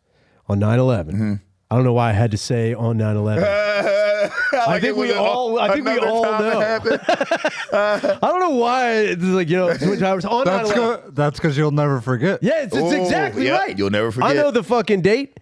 on 9/11. I don't know why I had to say on 9/11. I think we all know. I don't know why it's like, Twin Towers on 9/11. That's because you'll never forget. Yeah, it's exactly yep, right. you'll never forget. I know the fucking date,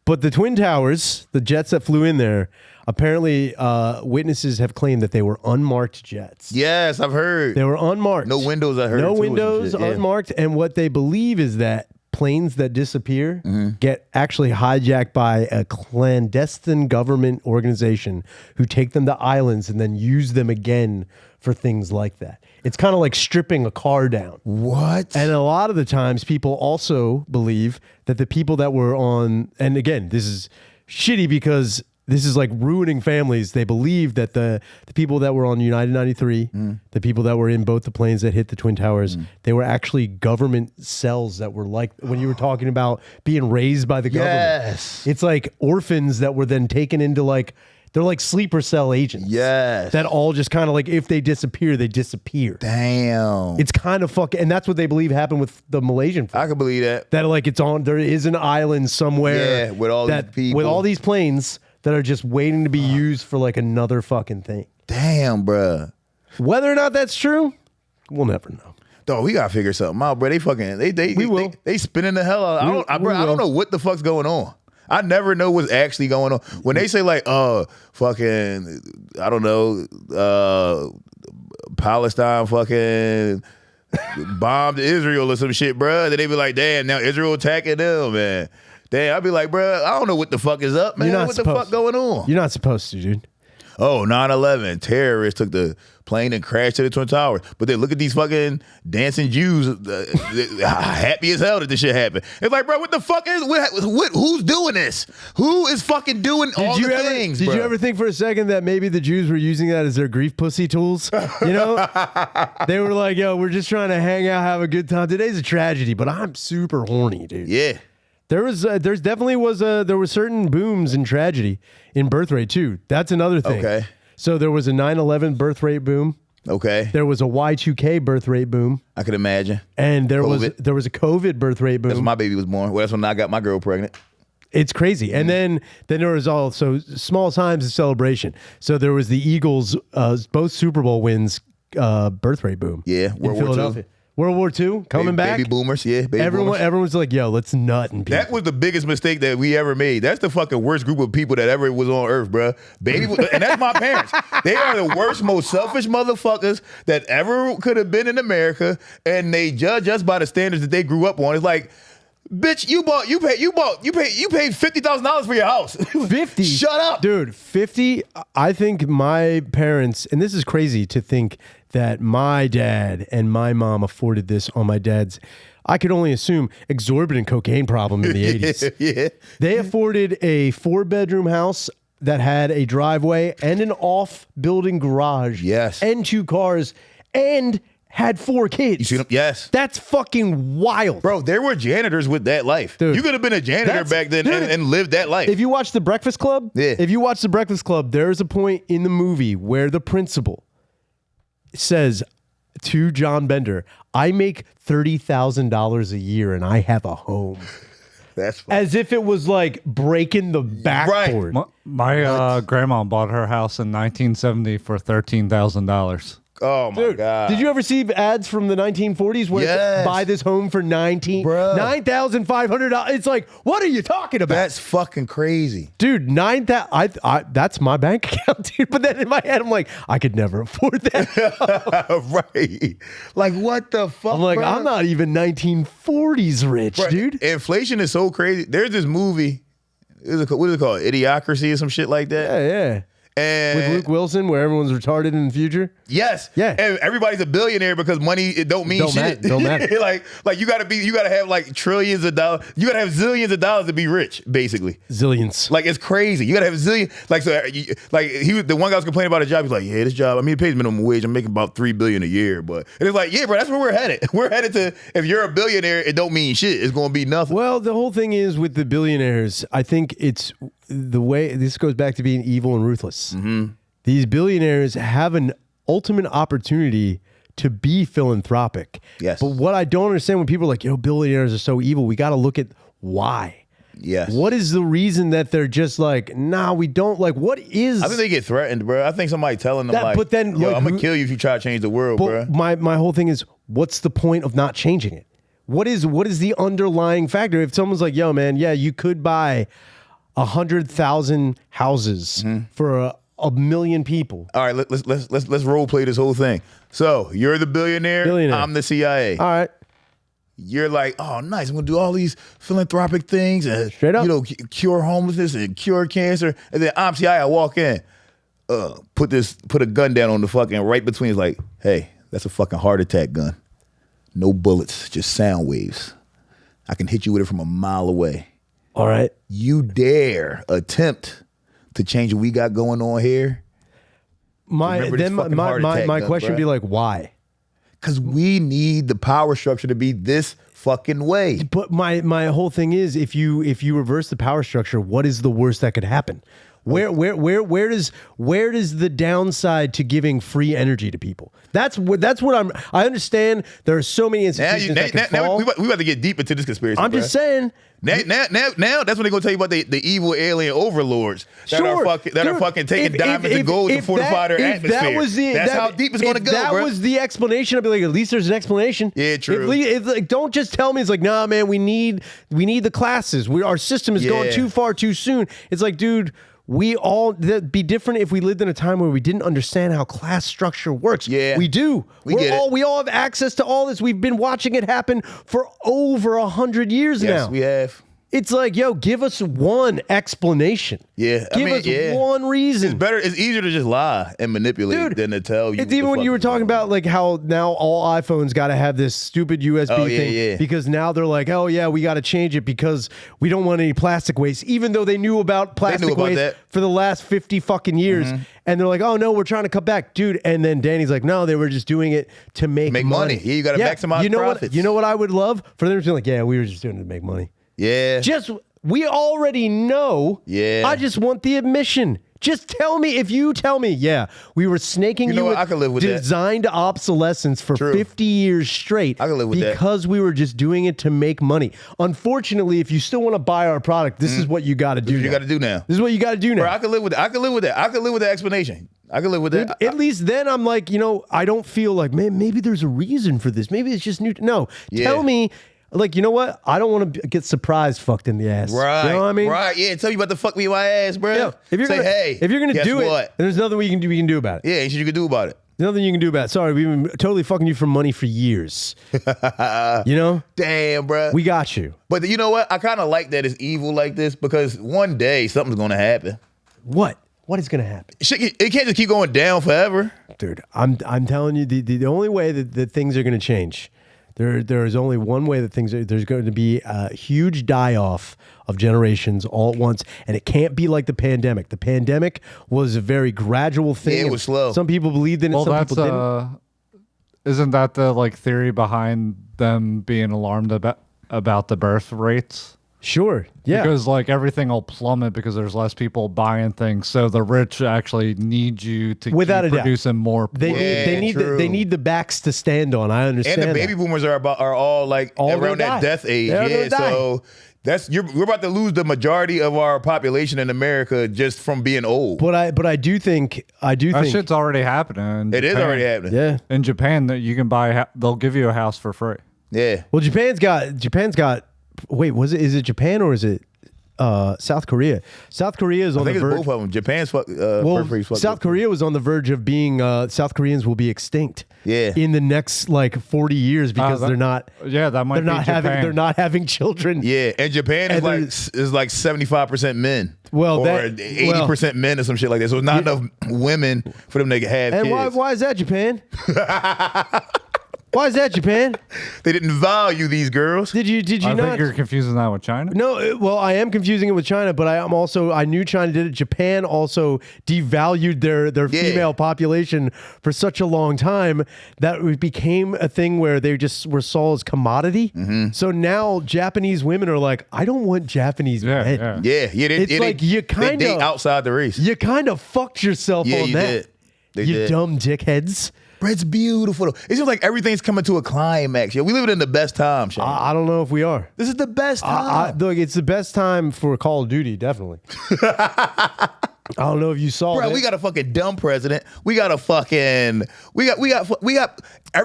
but the Twin Towers, the jets that flew in there, apparently witnesses have claimed that they were unmarked jets. Yes, I've heard. They were unmarked. No windows, I heard. No too, or some windows, shit. Yeah. unmarked. And what they believe is that planes that disappear get actually hijacked by a clandestine government organization who take them to islands and then use them again for things like that. It's kind of like stripping a car down. What? And a lot of the times people also believe that the people that were on, and again, this is shitty because this is like ruining families. They believe that the people that were on United 93, the people that were in both the planes that hit the Twin Towers, they were actually government cells that were like, when you were talking about being raised by the government. Yes. It's like orphans that were then taken into like, they're like sleeper cell agents. Yes. That all just kind of like, if they disappear, they disappear. Damn. It's kind of fucking, and that's what they believe happened with the Malaysian flight. I can believe that. That like it's on, there is an island somewhere. Yeah, with all these people. With all these planes that are just waiting to be used for like another fucking thing. Damn, bruh. Whether or not that's true, we'll never know. Dog, we gotta figure something out, bro. They fucking We will. They spinning the hell out. We I will. don't know what the fuck's going on. I never know what's actually going on. When they say like, fucking, I don't know, Palestine fucking bombed Israel or some shit, bruh. Then they be like, damn, now Israel attacking them, man. Damn, I'd be like, bruh, I don't know what the fuck is up, man. You're not What the supposed- fuck going on? You're not supposed to, dude. Oh, 9/11, terrorists took the plane and crashed to the Twin Towers. But then look at these fucking dancing Jews, happy as hell that this shit happened. It's like, bro, what the fuck is, who's doing this? Who is fucking doing all the things, Did bro? you ever think for a second that maybe the Jews were using that as their grief pussy tools? You know? They were like, yo, we're just trying to hang out, have a good time. Today's a tragedy, but I'm super horny, dude. Yeah. There was there were certain booms in tragedy in birth rate too. That's another thing. Okay. So there was a 9/11 birth rate boom. Okay. There was a Y2K birth rate boom. I could imagine. And there COVID. was a COVID birth rate boom. That's when my baby was born. Well, that's when I got my girl pregnant. It's crazy. And then there was also small times of celebration. So there was the Eagles, both Super Bowl wins, birth rate boom. Yeah, in World War Philadelphia. II. World War II coming back. Baby boomers, yeah. Baby boomers. Everyone's like, yo, let's nut and people. That was the biggest mistake that we ever made. That's the fucking worst group of people that ever was on earth, bruh. And that's my parents. They are the worst, most selfish motherfuckers that ever could have been in America, and they judge us by the standards that they grew up on. It's like, bitch, you paid $50,000 for your house. 50. Shut up, dude. 50. I think my parents, and this is crazy to think that my dad and my mom afforded this on my dad's, I could only assume, exorbitant cocaine problem in the 80s. Yeah. They afforded a 4-bedroom house that had a driveway and an off-building garage. Yes. And 2 cars and had 4 kids. You see them? Yes. That's fucking wild. Bro, there were janitors with that life. Dude, you could have been a janitor back then and lived that life. If you watch The Breakfast Club, there's a point in the movie where the principal says to John Bender, I make $30,000 a year and I have a home. That's funny. As if it was like breaking the backboard. My grandma bought her house in 1970 for $13,000. Oh my God. Did you ever see ads from the 1940s where Yes. buy this home for $9,500? It's like, what are you talking about? That's fucking crazy. Dude, 9,000. That's my bank account, dude. But then in my head, I'm like, I could never afford that. Right. Like, what the fuck? I'm like, bro? I'm not even 1940s rich, Bro, dude. Inflation is so crazy. There's this movie. What is it called? Idiocracy or some shit like that. Yeah. And With Luke Wilson, where everyone's retarded in the future. yes, Yeah. and everybody's a billionaire because money it don't mean shit. Don't matter. like you gotta have like trillions of dollars. You gotta have zillions of dollars to be rich, basically. Zillions. Like it's crazy. You gotta have like he was the one guy was complaining about a job. He's like, yeah, this job. I mean, it pays minimum wage. I'm making about $3 billion a year, but and it's like, yeah, bro, that's where we're headed. We're headed to if you're a billionaire, it don't mean shit. It's gonna be nothing. Well, the whole thing is with the billionaires, I think it's the way this goes back to being evil and ruthless. Mm-hmm. These billionaires have an ultimate opportunity to be philanthropic. Yes. But what I don't understand when people are like, billionaires are so evil, we got to look at why. Yes. What is the reason that they're just like, nah, we don't like, what is. I think they get threatened, bro. I think somebody telling them But then, yo, like, I'm gonna kill you if you try to change the world, bro. But my whole thing is, what's the point of not changing it? What is the underlying factor? If someone's like, yo, man, yeah, you could buy 100,000 houses for a million people. All right, let's role play this whole thing. So you're the billionaire. I'm the CIA. All right. You're like, oh, nice. I'm gonna do all these philanthropic things and Straight up. cure homelessness and cure cancer. And then I'm CIA. I walk in, put a gun down on the fucking right between. It's like, hey, that's a fucking heart attack gun. No bullets, just sound waves. I can hit you with it from a mile away. All right. You dare attempt to change what we got going on here? My question would be like, why? Because we need the power structure to be this fucking way. But my whole thing is, if you reverse the power structure, what is the worst that could happen? Where does the downside to giving free energy to people? That's what I understand. There are so many institutions that can fall. We about to get deep into this conspiracy. I'm just saying. Now that's when they're gonna tell you about the evil alien overlords that are fucking taking diamonds and gold to fortify their atmosphere. That's how deep it's gonna go, That bro. was the explanation. I'd be like, at least there's an explanation. Yeah, true. If like, don't just tell me it's like, nah, man, we need the classes. Our system is going too far too soon. It's like, dude. That'd be different if we lived in a time where we didn't understand how class structure works. Yeah. We do. We all have access to all this. We've been watching it happen for over 100 years now. Yes, we have. It's like, yo, give us one explanation. Yeah. Give us one reason. It's easier to just lie and manipulate than to tell you. It's even when you were talking about like how now all iPhones got to have this stupid USB thing because now they're like, oh yeah, we got to change it because we don't want any plastic waste, even though they knew about plastic waste for the last 50 fucking years. Mm-hmm. And they're like, oh no, we're trying to cut back, dude. And then Danny's like, no, they were just doing it to make money. Yeah, you got to maximize profits. You know what I would love? For them to be like, yeah, we were just doing it to make money. Yeah. We already know. Yeah. I just want the admission. Just tell me, if you tell me, yeah, we were snaking You know what? I can live with that. designed obsolescence for True. 50 years straight. I can live with that. Because we were just doing it to make money. Unfortunately, if you still want to buy our product, this is what you got to do. You got to do now. This is what you got to do now. Bro, I can live with that. I can live with that. I can live with the explanation. I can live with that. At least then I'm like, I don't feel like, man, maybe there's a reason for this. Maybe it's just new. No, tell me. Like, you know what? I don't want to get surprise fucked in the ass. Right. You know what I mean? Right. Yeah. Tell me about to fuck me in my ass, bro. Yeah. If you're gonna guess do what? it, there's nothing we can do about it. Yeah, ain't shit you can do about it. There's nothing you can do about it. Sorry, we've been totally fucking you for money for years. You know? Damn, bro. We got you. But you know what? I kind of like that it's evil like this because one day something's gonna happen. What? What is gonna happen? Shit, it can't just keep going down forever. Dude, I'm telling you, the only way that things are gonna change. There is only one way that there's going to be a huge die-off of generations all at once, and it can't be like the pandemic. The pandemic was a very gradual thing. Yeah, it was slow. Some people believed in it, some people didn't. Isn't that the theory behind them being alarmed about the birth rates? Sure, yeah. Because everything will plummet because there's less people buying things, so the rich actually need you to keep producing more. They need the backs to stand on. I understand. And the baby boomers are all around that death age. Yeah, so we're about to lose the majority of our population in America just from being old. But I do think that shit's already happening. It is already happening. Yeah, in Japan that you can buy, they'll give you a house for free. Yeah. Well, Japan's got. Wait, is it Japan or is it South Korea? South Korea is on the verge. I think it's both of them. Japan's birth rate's fucked South up. Korea was on the verge of being. South Koreans will be extinct. Yeah. In the next 40 years because they're not. Yeah, that might. They're not having children. Yeah, and Japan is like 75% men. Well, or 80% men or some shit like that. So it's not enough women for them to have and kids. why is that, Japan? Why is that, Japan? They didn't value these girls. Did you I not? think you're confusing that with China. No, well, I am confusing it with China, but I knew China did it. Japan also devalued their female population for such a long time that it became a thing where they just were saw as commodity. Mm-hmm. So now Japanese women are like, I don't want Japanese men. Yeah. They date outside the race. You kind of fucked yourself on you that. did. They you did. dumb dickheads. Bro, it's beautiful. It seems like everything's coming to a climax. Yo, we live in the best time, Shane. I don't know if we are. This is the best time. Look, it's the best time for Call of Duty, definitely. I don't know if you saw Bro, that. we got a fucking dumb president. We got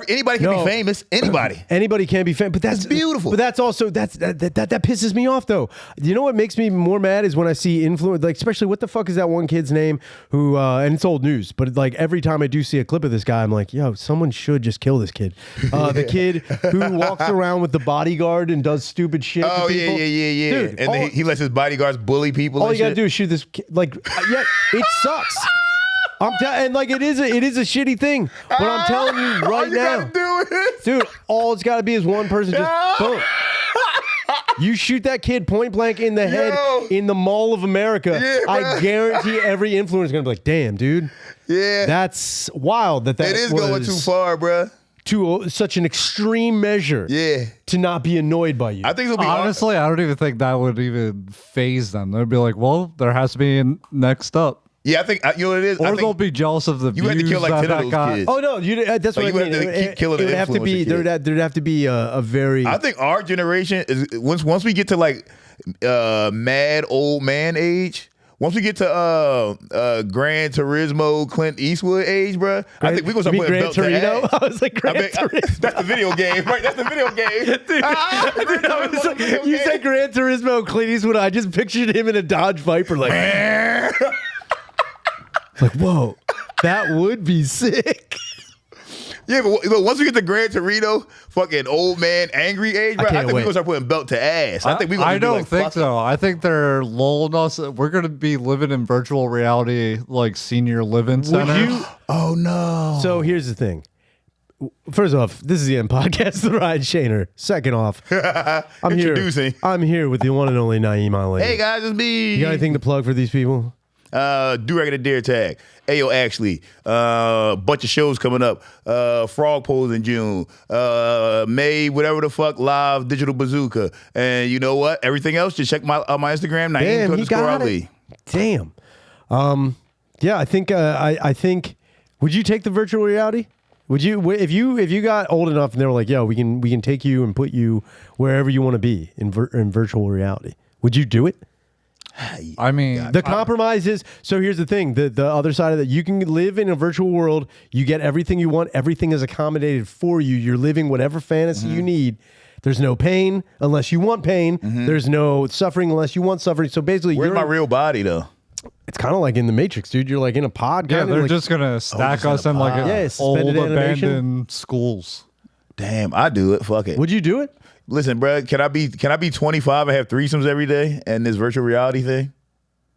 anybody can be famous. Anybody can be famous, but that's beautiful. But that's also that pisses me off though. You know what makes me more mad is when I see influence, especially what the fuck is that one kid's name who and it's old news, but every time I do see a clip of this guy, I'm like, yo, someone should just kill this kid. The kid who walks around with the bodyguard and does stupid shit. Oh to people. yeah. Dude, and he lets his bodyguards bully people. All and you gotta shit. do is shoot this kid. Yeah, it sucks. It is a shitty thing, but I'm telling you right now, dude, all it's got to be is one person just boom. You shoot that kid point blank in the head in the Mall of America. Yeah, I guarantee every influencer is gonna be like, "Damn, dude, yeah, that's wild." That is going too far, bro. To such an extreme measure, to not be annoyed by you. I think it'll be honestly, I don't even think that would even phase them. They'd be like, "Well, there has to be a next up." Yeah, I think you know what it is. Or they'll be jealous of the you views had to kill like 10 of those kids. Oh no, that's what I mean. Have to keep killing it would have to be there'd have to be a very. I think our generation is once we get to mad old man age. Once we get to Gran Turismo, Clint Eastwood age, bro, I think we're gonna start putting Gran belt to Torino? ass. I was like, Turismo. That's the video game, right? That's the video game. You said Gran Turismo, Clint Eastwood. I just pictured him in a Dodge Viper, like whoa, that would be sick. Yeah, but once we get to Gran Torino, fucking old man, angry age, bro, I think we're gonna start putting belt to ass. I don't think so. I think they're lulling us. We're gonna be living in virtual reality, like senior living centers. Oh no. So here's the thing. First off, this is the end podcast, the Ryan Shaner. Second off, I'm here with the one and only Naeem Ali. Hey guys, it's me. You got anything to plug for these people? Do regular dare tag. Ayo, actually, bunch of shows coming up. Frog Pose in June. May, whatever the fuck, live digital bazooka. And you know what? Everything else, just check my Instagram. Damn, he got Ali. it. Damn. Yeah, I think. I think. Would you take the virtual reality? Would you if you got old enough and they were like, "Yo, we can take you and put you wherever you want to be in virtual reality"? Would you do it? I mean, The compromise is, so here's the thing, the other side of that, you can live in a virtual world, you get everything you want, everything is accommodated for you, you're living whatever fantasy you need. There's no pain unless you want pain. There's no suffering unless you want suffering. So basically, Where's my real body though? it's kind of like in the Matrix, dude. You're like in a pod. yeah, kinda they're like, just gonna stack us in like Yeah, old suspended animation. abandoned schools. Damn, I do it. Fuck it. Would you do it? Listen, bro, can I be 25 and have threesomes every day and this virtual reality thing?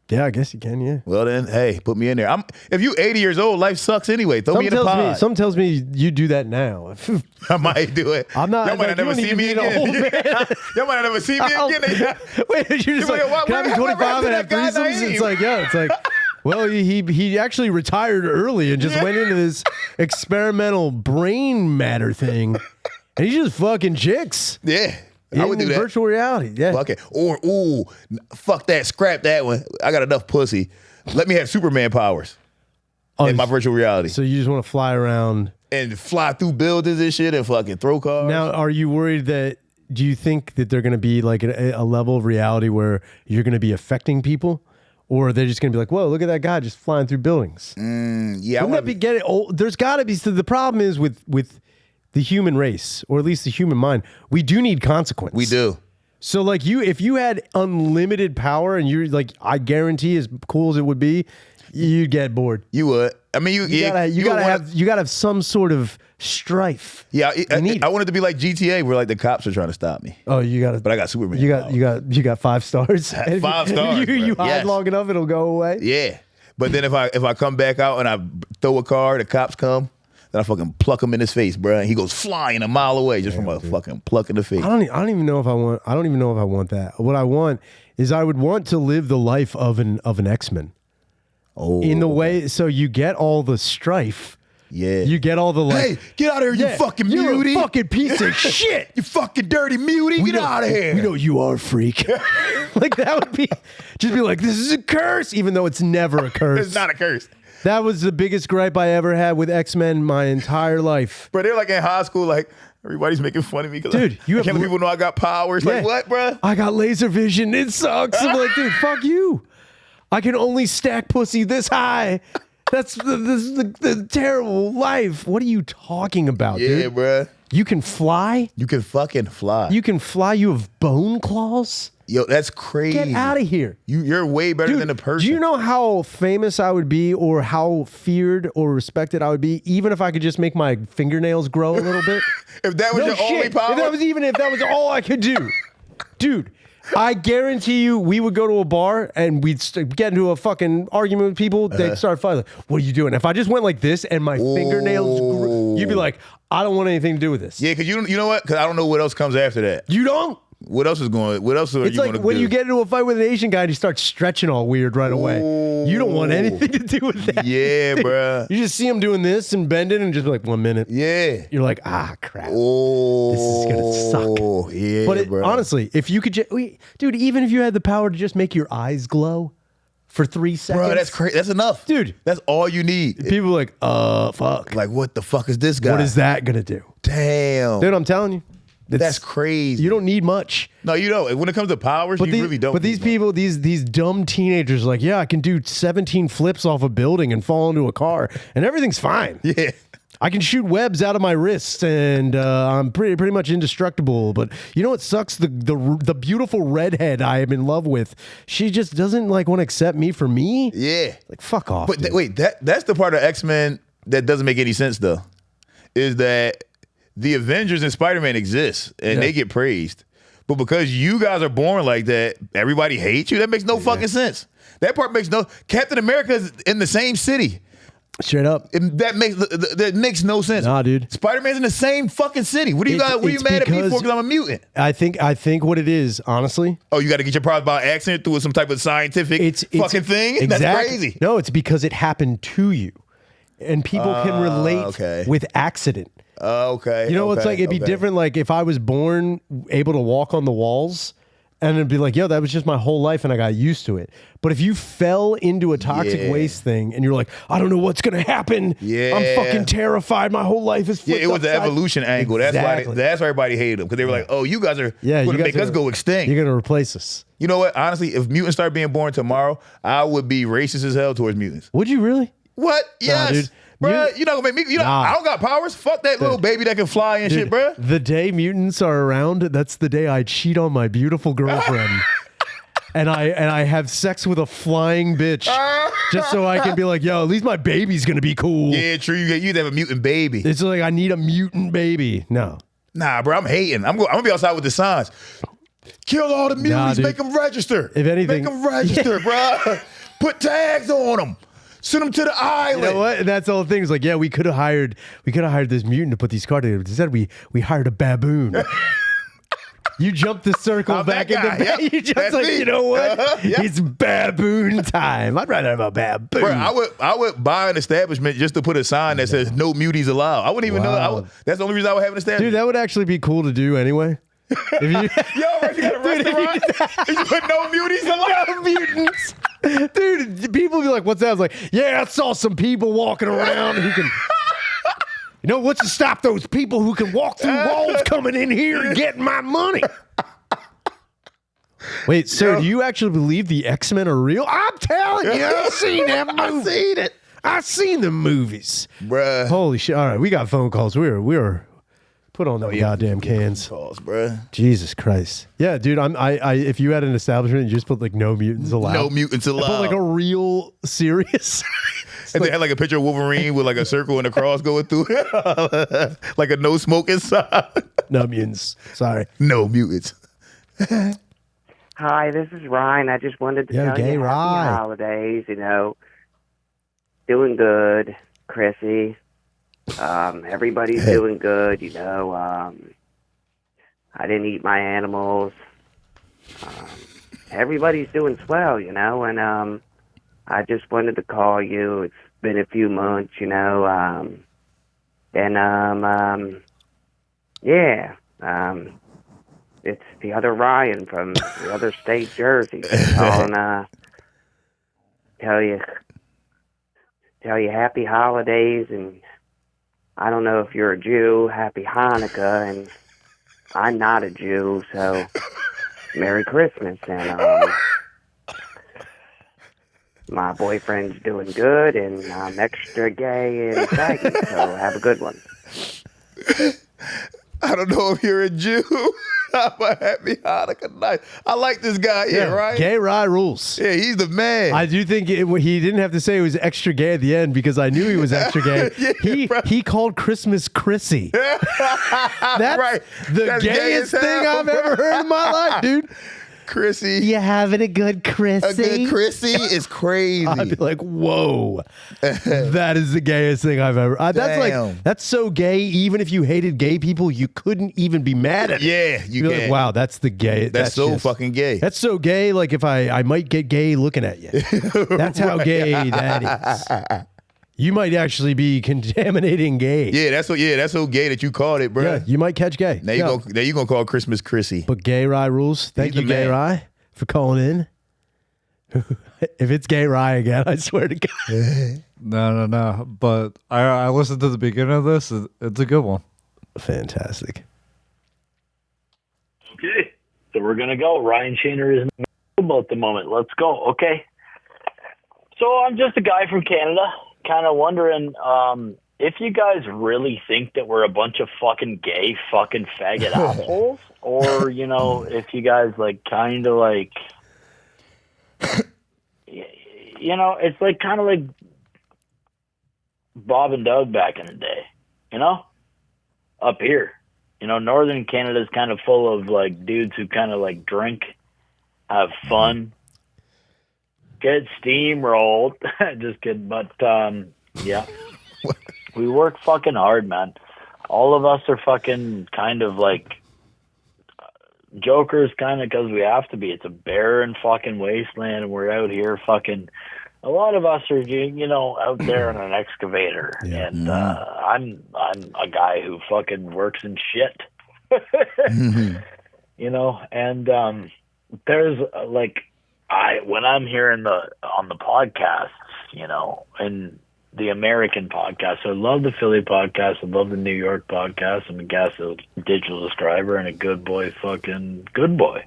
Yeah, I guess you can. Yeah. Well then, hey, put me in there. If you 80 years old, life sucks anyway. Throw me in a pod. Some tells me you do that now. I might do it. I'm not. Y'all might like, not never you see don't me need to be an old again. man. Y'all might not never see me again. Wait, you're just like, What- can I be what 25 and have happened to that guy threesomes? Naeem? It's like, yeah, it's like, well, he actually retired early and just went into this experimental brain matter thing, and he just fucking chicks. Yeah, I would do in that. virtual reality. Yeah. Fuck it. Or fuck that. Scrap that one. I got enough pussy. Let me have Superman powers in my virtual reality So you just want to fly around. and fly through buildings and shit and fucking throw cars. Now, are you worried that? Do you think that they're going to be like a level of reality where you're going to be affecting people, or are they just going to be like, "Whoa, look at that guy just flying through buildings"? Yeah, Wouldn't that be getting old? There's got to be. So the problem is with the human race, or at least the human mind, we do need consequence. we do. So like if you had unlimited power and you're like, I guarantee, as cool as it would be, you'd get bored. You would. I mean, you gotta have some sort of strife. Yeah, need I want it to be like GTA, where like the cops are trying to stop me, Oh, you got to. but I got Superman. You powers. got 5 stars. 5 stars, You bro. hide Yes. long enough, it'll go away. Yeah, but then if I come back out and I throw a car, the cops come. Then I fucking pluck him in his face, bro. And he goes flying a mile away just from a fucking pluck in the face. I don't even know if I want. I don't even know if I want that. What I want is I would want to live the life of an X-Men. Oh, In the way, so you get all the strife. yeah. You get all the like. Hey, get out of here, Yeah, you fucking you're mutie. a fucking piece of shit. You fucking dirty mutie. Get out of here. We know you are a freak. Like that would be just be like, this is a curse, even though it's never a curse. It's not a curse. That was the biggest gripe I ever had with X-Men my entire life. Bro, they're like in high school, like, everybody's making fun of me. Dude, you have can't let people know I got powers. Like, Yeah. what, bro? I got laser vision. It sucks. I'm like, dude, fuck you. I can only stack pussy this high. That's the terrible life. What are you talking about, Yeah, dude? bro. You can fly? You can fucking fly. You can fly? You have bone claws? Yo, that's crazy. Get out of here. You're way better than a person. Do you know how famous I would be or how feared or respected I would be even if I could just make my fingernails grow a little bit? if that was No your only shit. power? If that was all I could do. Dude, I guarantee you we would go to a bar and we'd get into a fucking argument with people. They'd start fighting. Like, what are you doing? If I just went like this and my fingernails grew, you'd be like, I don't want anything to do with this. Yeah, because you know what? Because I don't know what else comes after that. You don't? What else is going? What else are It's you like going to when do? you get into a fight with an Asian guy and he starts stretching all weird right away. You don't want anything to do with that. Yeah, Dude, bruh. You just see him doing this and bending and just be like, 1 minute. Yeah. You're like, ah, crap. Oh, This is gonna suck. Yeah, But bro. honestly, if you could dude, even if you had the power to just make your eyes glow for 3 seconds. bro, that's crazy. That's enough, Dude. That's all you need. People are like, fuck. Like, what the fuck is this guy? What is that gonna do? Damn, Dude, I'm telling you. that's crazy. You don't need much. No, you don't. When it comes to powers, you really don't. But these need much. people, these dumb teenagers, are like, yeah, I can do 17 flips off a building and fall into a car, and everything's fine. Yeah. I can shoot webs out of my wrists, and I'm pretty much indestructible. But you know what sucks? The beautiful redhead I am in love with, she just doesn't like want to accept me for me. Yeah. Like fuck off. But dude. wait, that's the part of X-Men that doesn't make any sense though. Is that the Avengers and Spider-Man exist and they get praised. But because you guys are born like that, everybody hates you. That makes no fucking sense. That part makes no. Captain America is in the same city. Straight up. That makes no sense. Nah, dude. Spider-Man's in the same fucking city. What are you It's- guys? What are you it's mad at me for? because- Because I'm a mutant. I think what it is, honestly, Oh, you got to get your powers by accident through some type of scientific fucking thing. Exactly. That's crazy. No, it's because it happened to you, and people can relate okay. with accident. Okay. You know, it's okay, like it'd be okay. different. Like if I was born able to walk on the walls, And it'd be like, yo, that was just my whole life and I got used to it. But if you fell into a toxic waste thing and you're like, I don't know what's going to happen. Yeah. I'm fucking terrified. My whole life is flipped Yeah, it was the upside. evolution angle. Exactly. That's why everybody hated them. Because they were like, oh, you guys are going to make us go extinct. You're going to replace us. You know what? Honestly, if mutants start being born tomorrow, I would be racist as hell towards mutants. Would you really? What? Yes. dude. Bruh, you not gonna make me, I don't got powers. Fuck that little baby that can fly and shit, bruh. The day mutants are around, that's the day I cheat on my beautiful girlfriend. And I have sex with a flying bitch just so I can be like, yo, at least my baby's gonna be cool. Yeah, true. You'd have a mutant baby. It's like I need a mutant baby. No. Nah, bro, I'm hating. I'm gonna be outside with the signs. Kill all the mutants, dude. make them register. If anything- Make them register, bruh. Put tags on them. Send them to the island. You know what? And that's the whole thing. It's like, yeah, we could have hired this mutant to put these cards together. Instead, we hired a baboon. You jumped the circle I'm back that into guy. bed. Yep. You just That's like, me. you know what? Yep. It's baboon time. I'd rather have a baboon. Bro, I would buy an establishment just to put a sign that says no muties allowed. I wouldn't even know. That's the only reason I would have an establishment. Dude, that would actually be cool to do anyway. If you, Yo, right, you got a restaurant? You put no muties allowed? no mutants. Dude, people be like, what's that? I was like, yeah, I saw some people walking around who can... You know, what's to stop those people who can walk through walls coming in here and getting my money? Wait, sir, do you actually believe the X-Men are real? I'm telling you, I've seen that movie. I've seen it. I've seen the movies. Bruh. Holy shit. All right, we got phone calls. We were put on those goddamn cans. Calls, bruh. Jesus Christ. Yeah, dude, I if you had an establishment and you just put like no mutants allowed. No mutants allowed. Put like a real serious. And they had like a picture of Wolverine with like a circle and a cross going through it. Like a no smoking sign. No mutants. Sorry. No mutants. Hi, this is Ryan. I just wanted to Yo, tell gay you Ryan. happy holidays. You know, doing good, Chrissy. Everybody's doing good. You know, I didn't eat my animals. Everybody's doing swell. You know, and I just wanted to call you. It's been a few months. You know, yeah. It's the other Ryan from the other state, Jersey. Calling, tell you happy holidays, and I don't know if you're a Jew, happy Hanukkah, and I'm not a Jew, so Merry Christmas, and my boyfriend's doing good, and I'm extra gay and faggy, so have a good one. I don't know if you're a Jew. I'm a happy Hanukkah night. I like this guy here, right? Gay Rye rules. Yeah, he's the man. I do think he didn't have to say it was extra gay at the end because I knew he was extra gay. Yeah, he called Christmas Chrissy. That's Right. the That's gay gayest as thing hell, I've ever heard in my life, dude. Chrissy. You having a good Chrissy? A good Chrissy is crazy. I'd be like, whoa, that is the gayest thing I've ever. Damn. That's so gay. Even if you hated gay people, you couldn't even be mad at it. Yeah, you You'd be can. like, wow, that's the gay. That's so just- fucking gay. That's so gay. Like if I might get gay looking at you. That's how gay that is. You might actually be contaminating gay. Yeah, that's so gay that you called it, bro. Yeah, you might catch gay. Now you gonna call Christmas Chrissy. But Gay Rye rules. Thank He's you, the Gay man. Rye, for calling in. If it's Gay Rye again, I swear to God. No. But I listened to the beginning of this. It's a good one. Fantastic. Okay, so we're gonna go. Ryan Shaner is in the middle at the moment. Let's go. Okay. So I'm just a guy from Canada, kind of wondering if you guys really think that we're a bunch of fucking gay fucking faggot assholes, or if you guys like kind of like, it's like kind of like Bob and Doug back in the day, up here. Northern Canada is kind of full of like dudes who kind of like drink, have fun, get steamrolled. Just kidding. But yeah, we work fucking hard, man. All of us are fucking kind of like jokers, kind of because we have to be. It's a barren fucking wasteland, and we're out here fucking. A lot of us are, out there in an excavator, and I'm a guy who fucking works in shit, and there's when I'm hearing on the podcasts, and the American podcast. I love the Philly podcast. I love the New York podcast. I'm a gas digital describer and a good boy. But Good boy.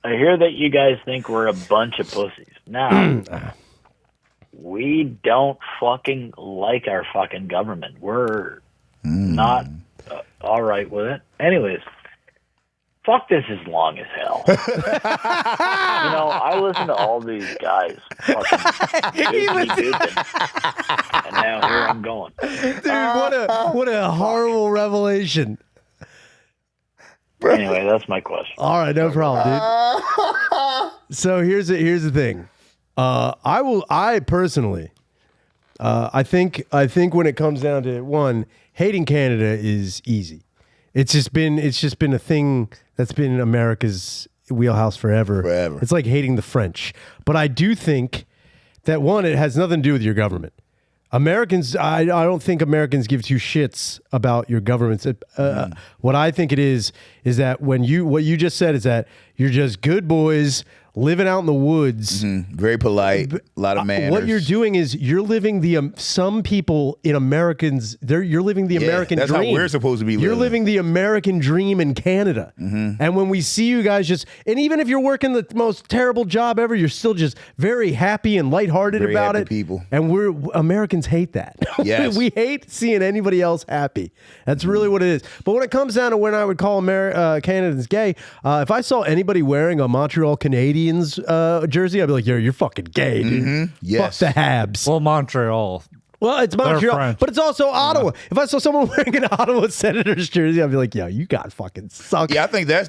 I hear that you guys think we're a bunch of pussies. Now, we don't fucking like our fucking government. We're not all right with it. Anyways, fuck this is long as hell. I listen to all these guys fucking and now here I'm going. Dude, what a horrible revelation. Anyway, that's my question. All right, no problem, dude. So here's the thing. I personally, I think when it comes down to one, hating Canada is easy. It's just been a thing that's been in America's wheelhouse forever. It's like hating the French. But I do think that one, it has nothing to do with your government. Americans, I don't think Americans give two shits about your governments. What I think it is that what you just said is that you're just good boys living out in the woods. Very polite, a lot of manners. What you're doing is you're living some people in Americans. You're living the American that's dream. how we're supposed to be living. You're living the American dream in Canada. And when we see you guys and even if you're working the most terrible job ever, you're still just very happy and lighthearted Very about happy it. people. And Americans hate that. Yes. We hate seeing anybody else happy. That's really what it is. But when it comes down to when I would call Canadians gay, if I saw anybody wearing a Montreal Canadiens jersey, I'd be like, you're fucking gay, dude. Yes. Fuck the Habs. Well, Montreal. Well, it's Montreal, French. but it's also Ottawa. If I saw someone wearing an Ottawa Senators jersey, I'd be like, yo, you guys fucking suck. Yeah, I think that's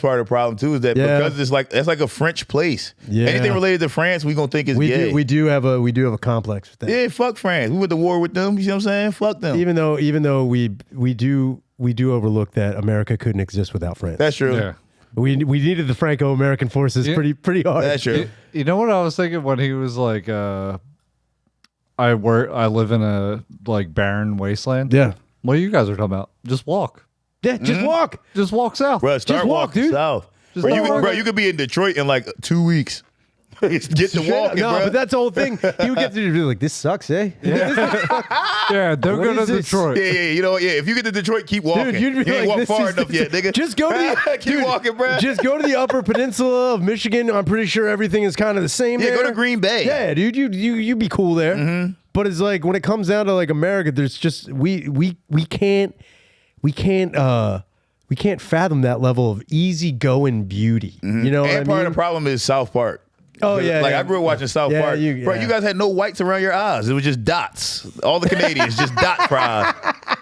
part of the problem too. Is that because it's like a French place. Yeah. Anything related to France, we gonna think is gay. We do have a complex with that. Yeah, fuck France. We went to war with them. You know what I'm saying? Fuck them. Even though we do overlook that America couldn't exist without France. That's true. Yeah. We needed the Franco-American forces pretty hard. That's true. You know what I was thinking when he was like, I live in a barren wasteland. Yeah. What you guys are talking about? Just walk. Yeah, just walk. Just walk south. Bro, start Just walk, walking dude. south. Just Bro, walk. you could be in Detroit in like 2 weeks. Get to walking, No, bro. but that's the whole thing. He would get to be like, this sucks, eh? Yeah, don't What go to is this? Detroit. Yeah, you know what? Yeah, if you get to Detroit, keep walking. Dude, you'd be you ain't like, walked this far is- enough yet, nigga. Just go to the keep walking, bro. Just go to the Upper Peninsula of Michigan. I'm pretty sure everything is kind of the same. Yeah, there. go to Green Bay. Yeah, dude, you be cool there. But it's like when it comes down to like America, there's just we can't fathom that level of easygoing beauty. You know, what I And part mean? of the problem is South Park. Oh, yeah, like yeah. I grew up watching South Yeah, Park. Bro, you guys had no whites around your eyes. It was just dots. All the Canadians just dots for eyes.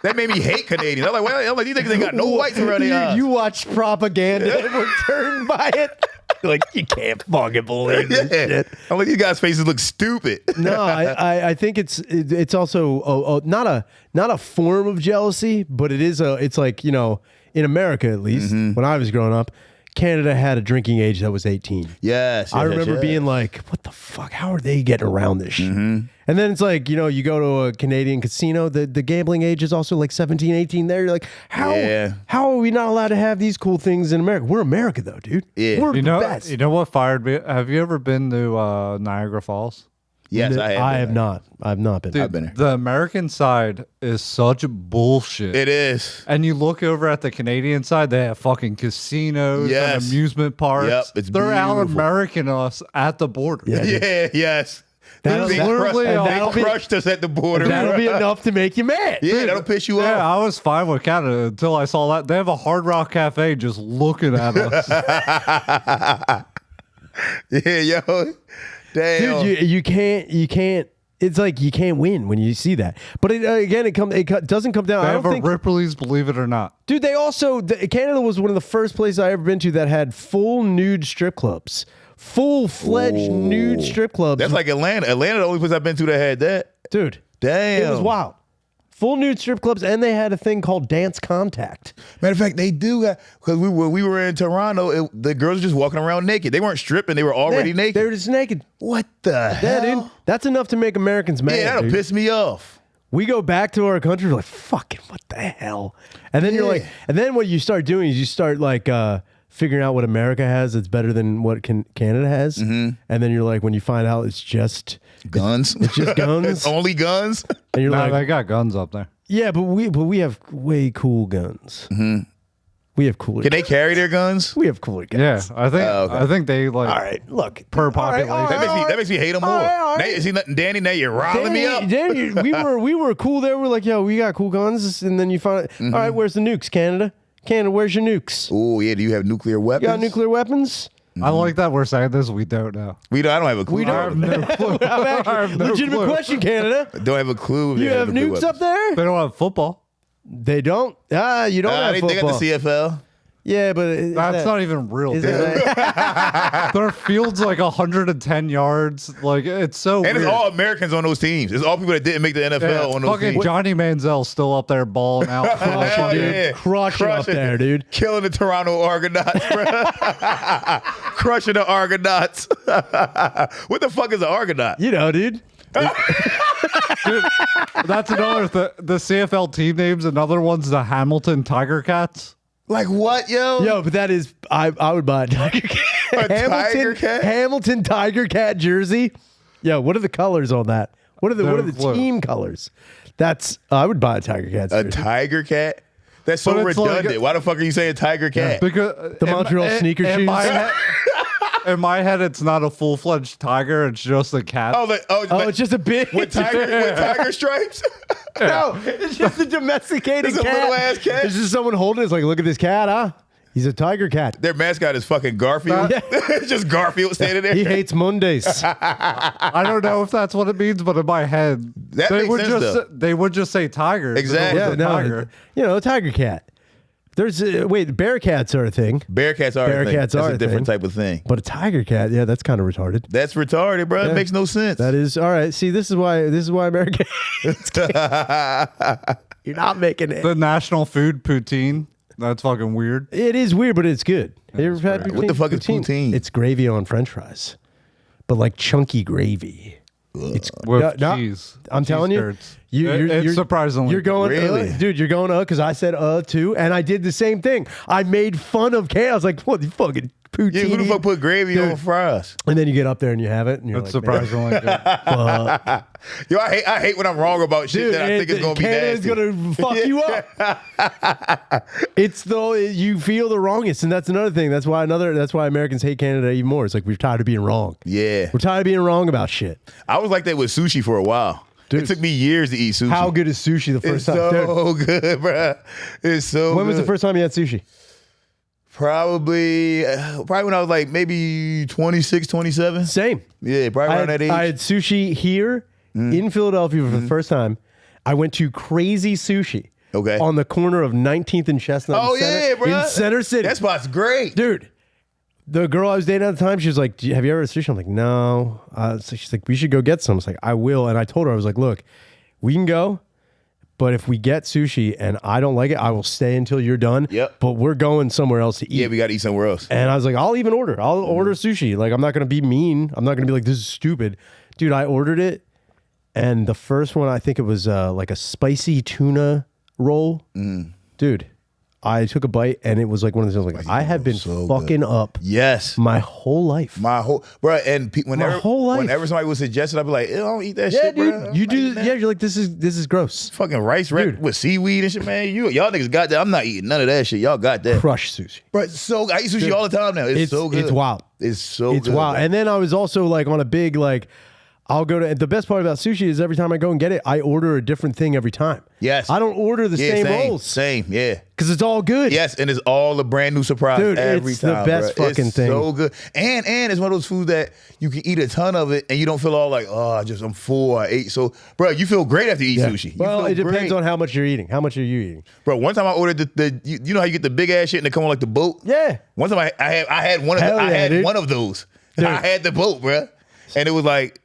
That made me hate Canadians. I'm like, well, these niggas ain't got no whites around their eyes. You watch propaganda and were turned by it. Like you can't fucking believe this shit. I'm like, these guys' faces look stupid. No, I think it's also not a form of jealousy, but it's like, you know, in America at least, when I was growing up, Canada had a drinking age that was 18. Yes. I remember being like, what the fuck? How are they getting around this shit? And then it's like, you know, you go to a Canadian casino, the gambling age is also like 17, 18 there. You're like, how are we not allowed to have these cool things in America? We're America though, dude. Yeah. We're You the know, best. you know what fired me? Have you ever been to Niagara Falls? Yes, I have. not. I've not been. Dude, I've been there. The American side is such bullshit. It is. And you look over at the Canadian side, they have fucking casinos Yes. and amusement parks. Yep, it's They're out beautiful. American us at the border. Yeah. Yeah, yes. That'll They be- literally crushed- a- they that'll be- crushed us at the border. That'll be enough to make you mad. Yeah, that'll piss you Yeah, off. I was fine with Canada until I saw that. They have a Hard Rock Cafe just looking at us. Yeah, yo. Damn. Dude, you can't. It's like you can't win when you see that. But it doesn't come down. They I have don't a think, Ripley's, believe it or not. dude. They also Canada was one of the first places I ever been to that had full nude strip clubs, full-fledged nude strip clubs. That's like Atlanta. Atlanta, the only place I've been to that had that. dude. Damn. It was wild. Full nude strip clubs, and they had a thing called Dance Contact. Matter of fact, they do because we were in Toronto. The girls were just walking around naked. They weren't stripping. They were already Yeah, naked. They were just naked. What the Yeah, hell? dude. That's enough to make Americans mad. Yeah, that'll dude. piss me off. We go back to our country, we're like, fucking what the hell? And then you're like, and then what you start doing is you start like figuring out what America has that's better than what Canada has. And then you're like, when you find out it's just guns. It's just guns. It's only guns. And you're No, like, they got guns up there. yeah, but we have way cool guns. We have cooler. Can they carry their guns? We have cooler Yeah, guns. I think they like. All right, look. Per All right, population. That makes me hate them more. all right. Now, see, Danny, now you're riling me up. Danny, we were cool there. We're like, yo, we got cool guns, and then you find, all right, where's the nukes, Canada? Canada, where's your nukes? Oh yeah, do you have nuclear weapons? You got nuclear weapons? I like that we're saying this. We don't know. I don't have a clue. We I have no clue. I have no Legitimate clue. question, Canada. Don't have a clue. if You they have nuclear nukes up weapons. there? They don't have football. They don't. You don't have They football. got the CFL. Yeah, but is That's that- not even real. is Dude. that- Their field's like 110 yards. Like it's so And weird. it's all Americans on those teams. It's all people that didn't make the NFL Yeah, on those fucking teams. Johnny Manziel's still up there balling out. for that Oh, shit, dude. yeah. Crushing up there, dude. Killing the Toronto Argonauts, bro. Crushing the Argonauts. What the fuck is an Argonaut? You know, dude. Dude, that's another. The CFL team names. Another one's the Hamilton Tiger Cats. Like what, yo? Yo, but that is, I would buy a Tiger Cat. A Tiger Cat? Hamilton Tiger Cat jersey. Yo, what are the colors on that? What are the They're blue. team colors? That's I would buy a Tiger Cat. A jersey. tiger cat? That's so But it's like- redundant. Why the fuck are you saying tiger cat? Because The Montreal sneaker shoes. In my head, it's not a full-fledged tiger. It's just a cat. Oh, It's just a bit. with tiger stripes? No, it's just a domesticated It's a cat. little ass cat? It's just someone holding it. It's like, look at this cat, huh? He's a tiger cat. Their mascot is fucking Garfield. It's just Garfield standing there. He hates Mondays. I don't know if that's what it means, but in my head, That they makes would sense, just though. they would just say tiger. Exactly. It was Yeah, a no, tiger. you know, a tiger cat. There's bear cats are a thing, Bearcats are a thing. Bearcats That's are a a different thing. type of thing. but a tiger cat, yeah, that's kind of retarded. That's retarded, bro. It makes no sense. That is all right. See, this is why America. You're not making it. The national food poutine. That's fucking weird. It is weird, but it's good. You ever had What the fuck is poutine? It's gravy on French fries, but like chunky gravy. It's With no, cheese. I'm Cheese telling you, curds. you're surprisingly you're going, Really? dude. You're going because I said too, and I did the same thing. I made fun of Kay. I was like, what the fucking poutine? Yeah, who the fuck put gravy Dude. on fries? And then you get up there and you have it, and you're That's like, man, surprisingly good. Yo, I hate when I'm wrong about shit dude, that I think is gonna be Canada's nasty. gonna fuck you up. It's though you feel the wrongest, and that's another thing. That's why Americans hate Canada even more. It's like we're tired of being wrong. Yeah, We're tired of being wrong about shit. I was like that with sushi for a while. Dude. It took me years to eat sushi. How good is sushi the It's first time? Dude, so good, bro. It's so. when was the good. first time you had sushi? Probably when I was like maybe 26, 27. Same. Yeah, probably around that age. I had sushi here in Philadelphia for the first time. I went to Crazy Sushi. Okay. On the corner of 19th and Chestnut. Oh, in Center, yeah, bro. In Center City. That spot's great. Dude, the girl I was dating at the time, she was like, have you ever had sushi? I'm like, no. So she's like, we should go get some. I was like, I will. And I told her, I was like, look, we can go, but if we get sushi and I don't like it, I will stay until you're done. Yep. But we're going somewhere else to eat. Yeah, we got to eat somewhere else. And I was like, I'll even order. I'll order sushi. Like, I'm not going to be mean. I'm not going to be like, this is stupid. Dude, I ordered it. And the first one, I think it was like a spicy tuna roll. Dude, I took a bite and it was like one of those, like, I have been so fucking up Yes. my whole life. My whole bro, and whenever whole life. whenever somebody would suggest it, I'd be like, "Ew, I don't eat that Yeah, shit, dude. bro. You I'm do. not eating that. Yeah, you're like, this is gross. Fucking rice wrapped with seaweed and shit, man. Y'all niggas got that. I'm not eating none of that shit. Y'all got that. Crush sushi. Bro, it's so I eat sushi all the time now. It's so good. It's wild. It's so It's good. wild. And then I was also like on a big like, I'll go to. The best part about sushi is every time I go and get it, I order a different thing every time. Yes. I don't order the Yeah, same same rolls Same, yeah. because it's all good. Yes, and it's all a brand new surprise Dude, every it's the time. best bro. fucking it's thing. So good, and it's one of those foods that you can eat a ton of it, and you don't feel all like, oh, I'm full. I ate so, bro. You feel great after you eat Yeah. sushi. You Well, feel it depends great. on how much you're eating. How much are you eating? Bro, one time I ordered you know how you get the big ass shit and they come on like the boat. Yeah. One time I had one of Hell yeah, dude. one of those. Dude. I had the boat, bro, and it was like.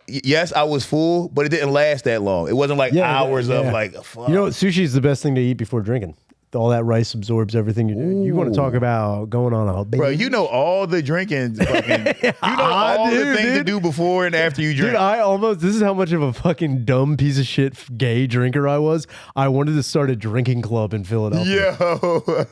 Yes, I was full, but it didn't last that long. It wasn't like hours of yeah. like, fuck. You know, sushi is the best thing to eat before drinking. all that rice absorbs everything you do. You want to talk about going on a Bro, you know all the drinking. Fucking, you know all the things to do before and after you drink. Dude, this is how much of a fucking dumb piece of shit gay drinker I was. I wanted to start a drinking club in Philadelphia. Yo.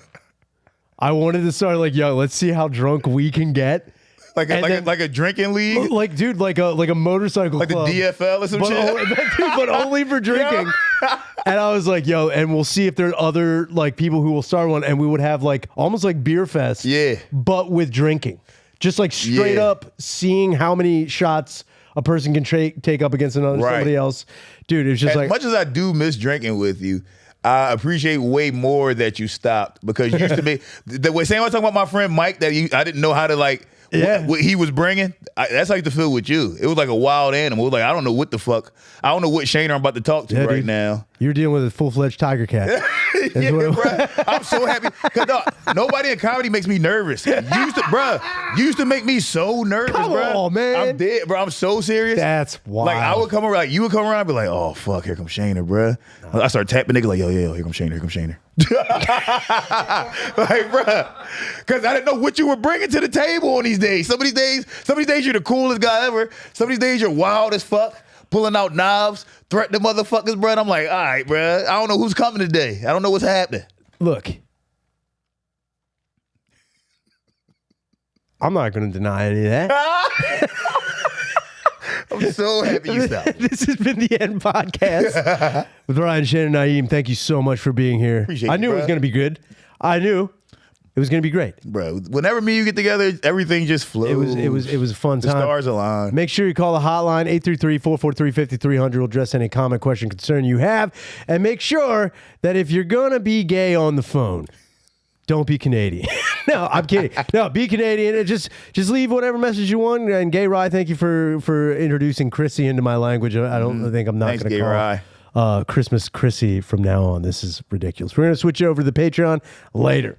I wanted to start like, yo, let's see how drunk we can get. Like a drinking league? Like, dude, like a motorcycle Like club. the DFL or some shit? But only for drinking. And I was like, yo, and we'll see if there are other like people who will start one, and we would have like almost like beer fest. Yeah. But with drinking. Just like straight up seeing how many shots a person can take up against somebody else. Dude, it's just as much as I do miss drinking with you, I appreciate way more that you stopped, because you used to be the way. Same I was talking about my friend Mike, that I didn't know how to like what he was bringing. That's how I used to feel with you. It was like a wild animal. It was like, I don't know what the fuck. I don't know what Shane I'm about to talk to right now. You're dealing with a full-fledged tiger cat. Bro, I'm so happy because nobody in comedy makes me nervous. You used to make me so nervous, Come bro. on, man. I'm dead, bro. I'm so serious. That's wild. Like I would come around, like you would come around, and be like, "Oh fuck, here comes Shaner, bro." I start tapping niggas like, "Yo, here comes Shaner, here comes Shaner." Like, bro, because I didn't know what you were bringing to the table on these days. Some of these days you're the coolest guy ever. Some of these days you're wild as fuck, pulling out knives, threatening motherfuckers, bro. And I'm like, all right, bro. I don't know who's coming today. I don't know what's happening. Look, I'm not going to deny any of that. I'm so happy you stopped. This has been the End Podcast with Ryan, Shannon, Naeem. Thank you so much for being here. Appreciate I knew you, it was bro. going to be good. I knew it was going to be great. Bro, whenever me and you get together, everything just flows. It was a fun The time. stars align. Make sure you call the hotline 833-443-5300. We'll address any comment, question, concern you have, and make sure that if you're gonna be gay on the phone, don't be Canadian. No, I'm kidding. No, be Canadian and just leave whatever message you want. And Gay Rye, thank you for introducing Chrissy into my language. I don't think I'm not Thanks, going to Gay call Rye. Christmas Chrissy from now on. This is ridiculous. We're going to switch over to the Patreon later.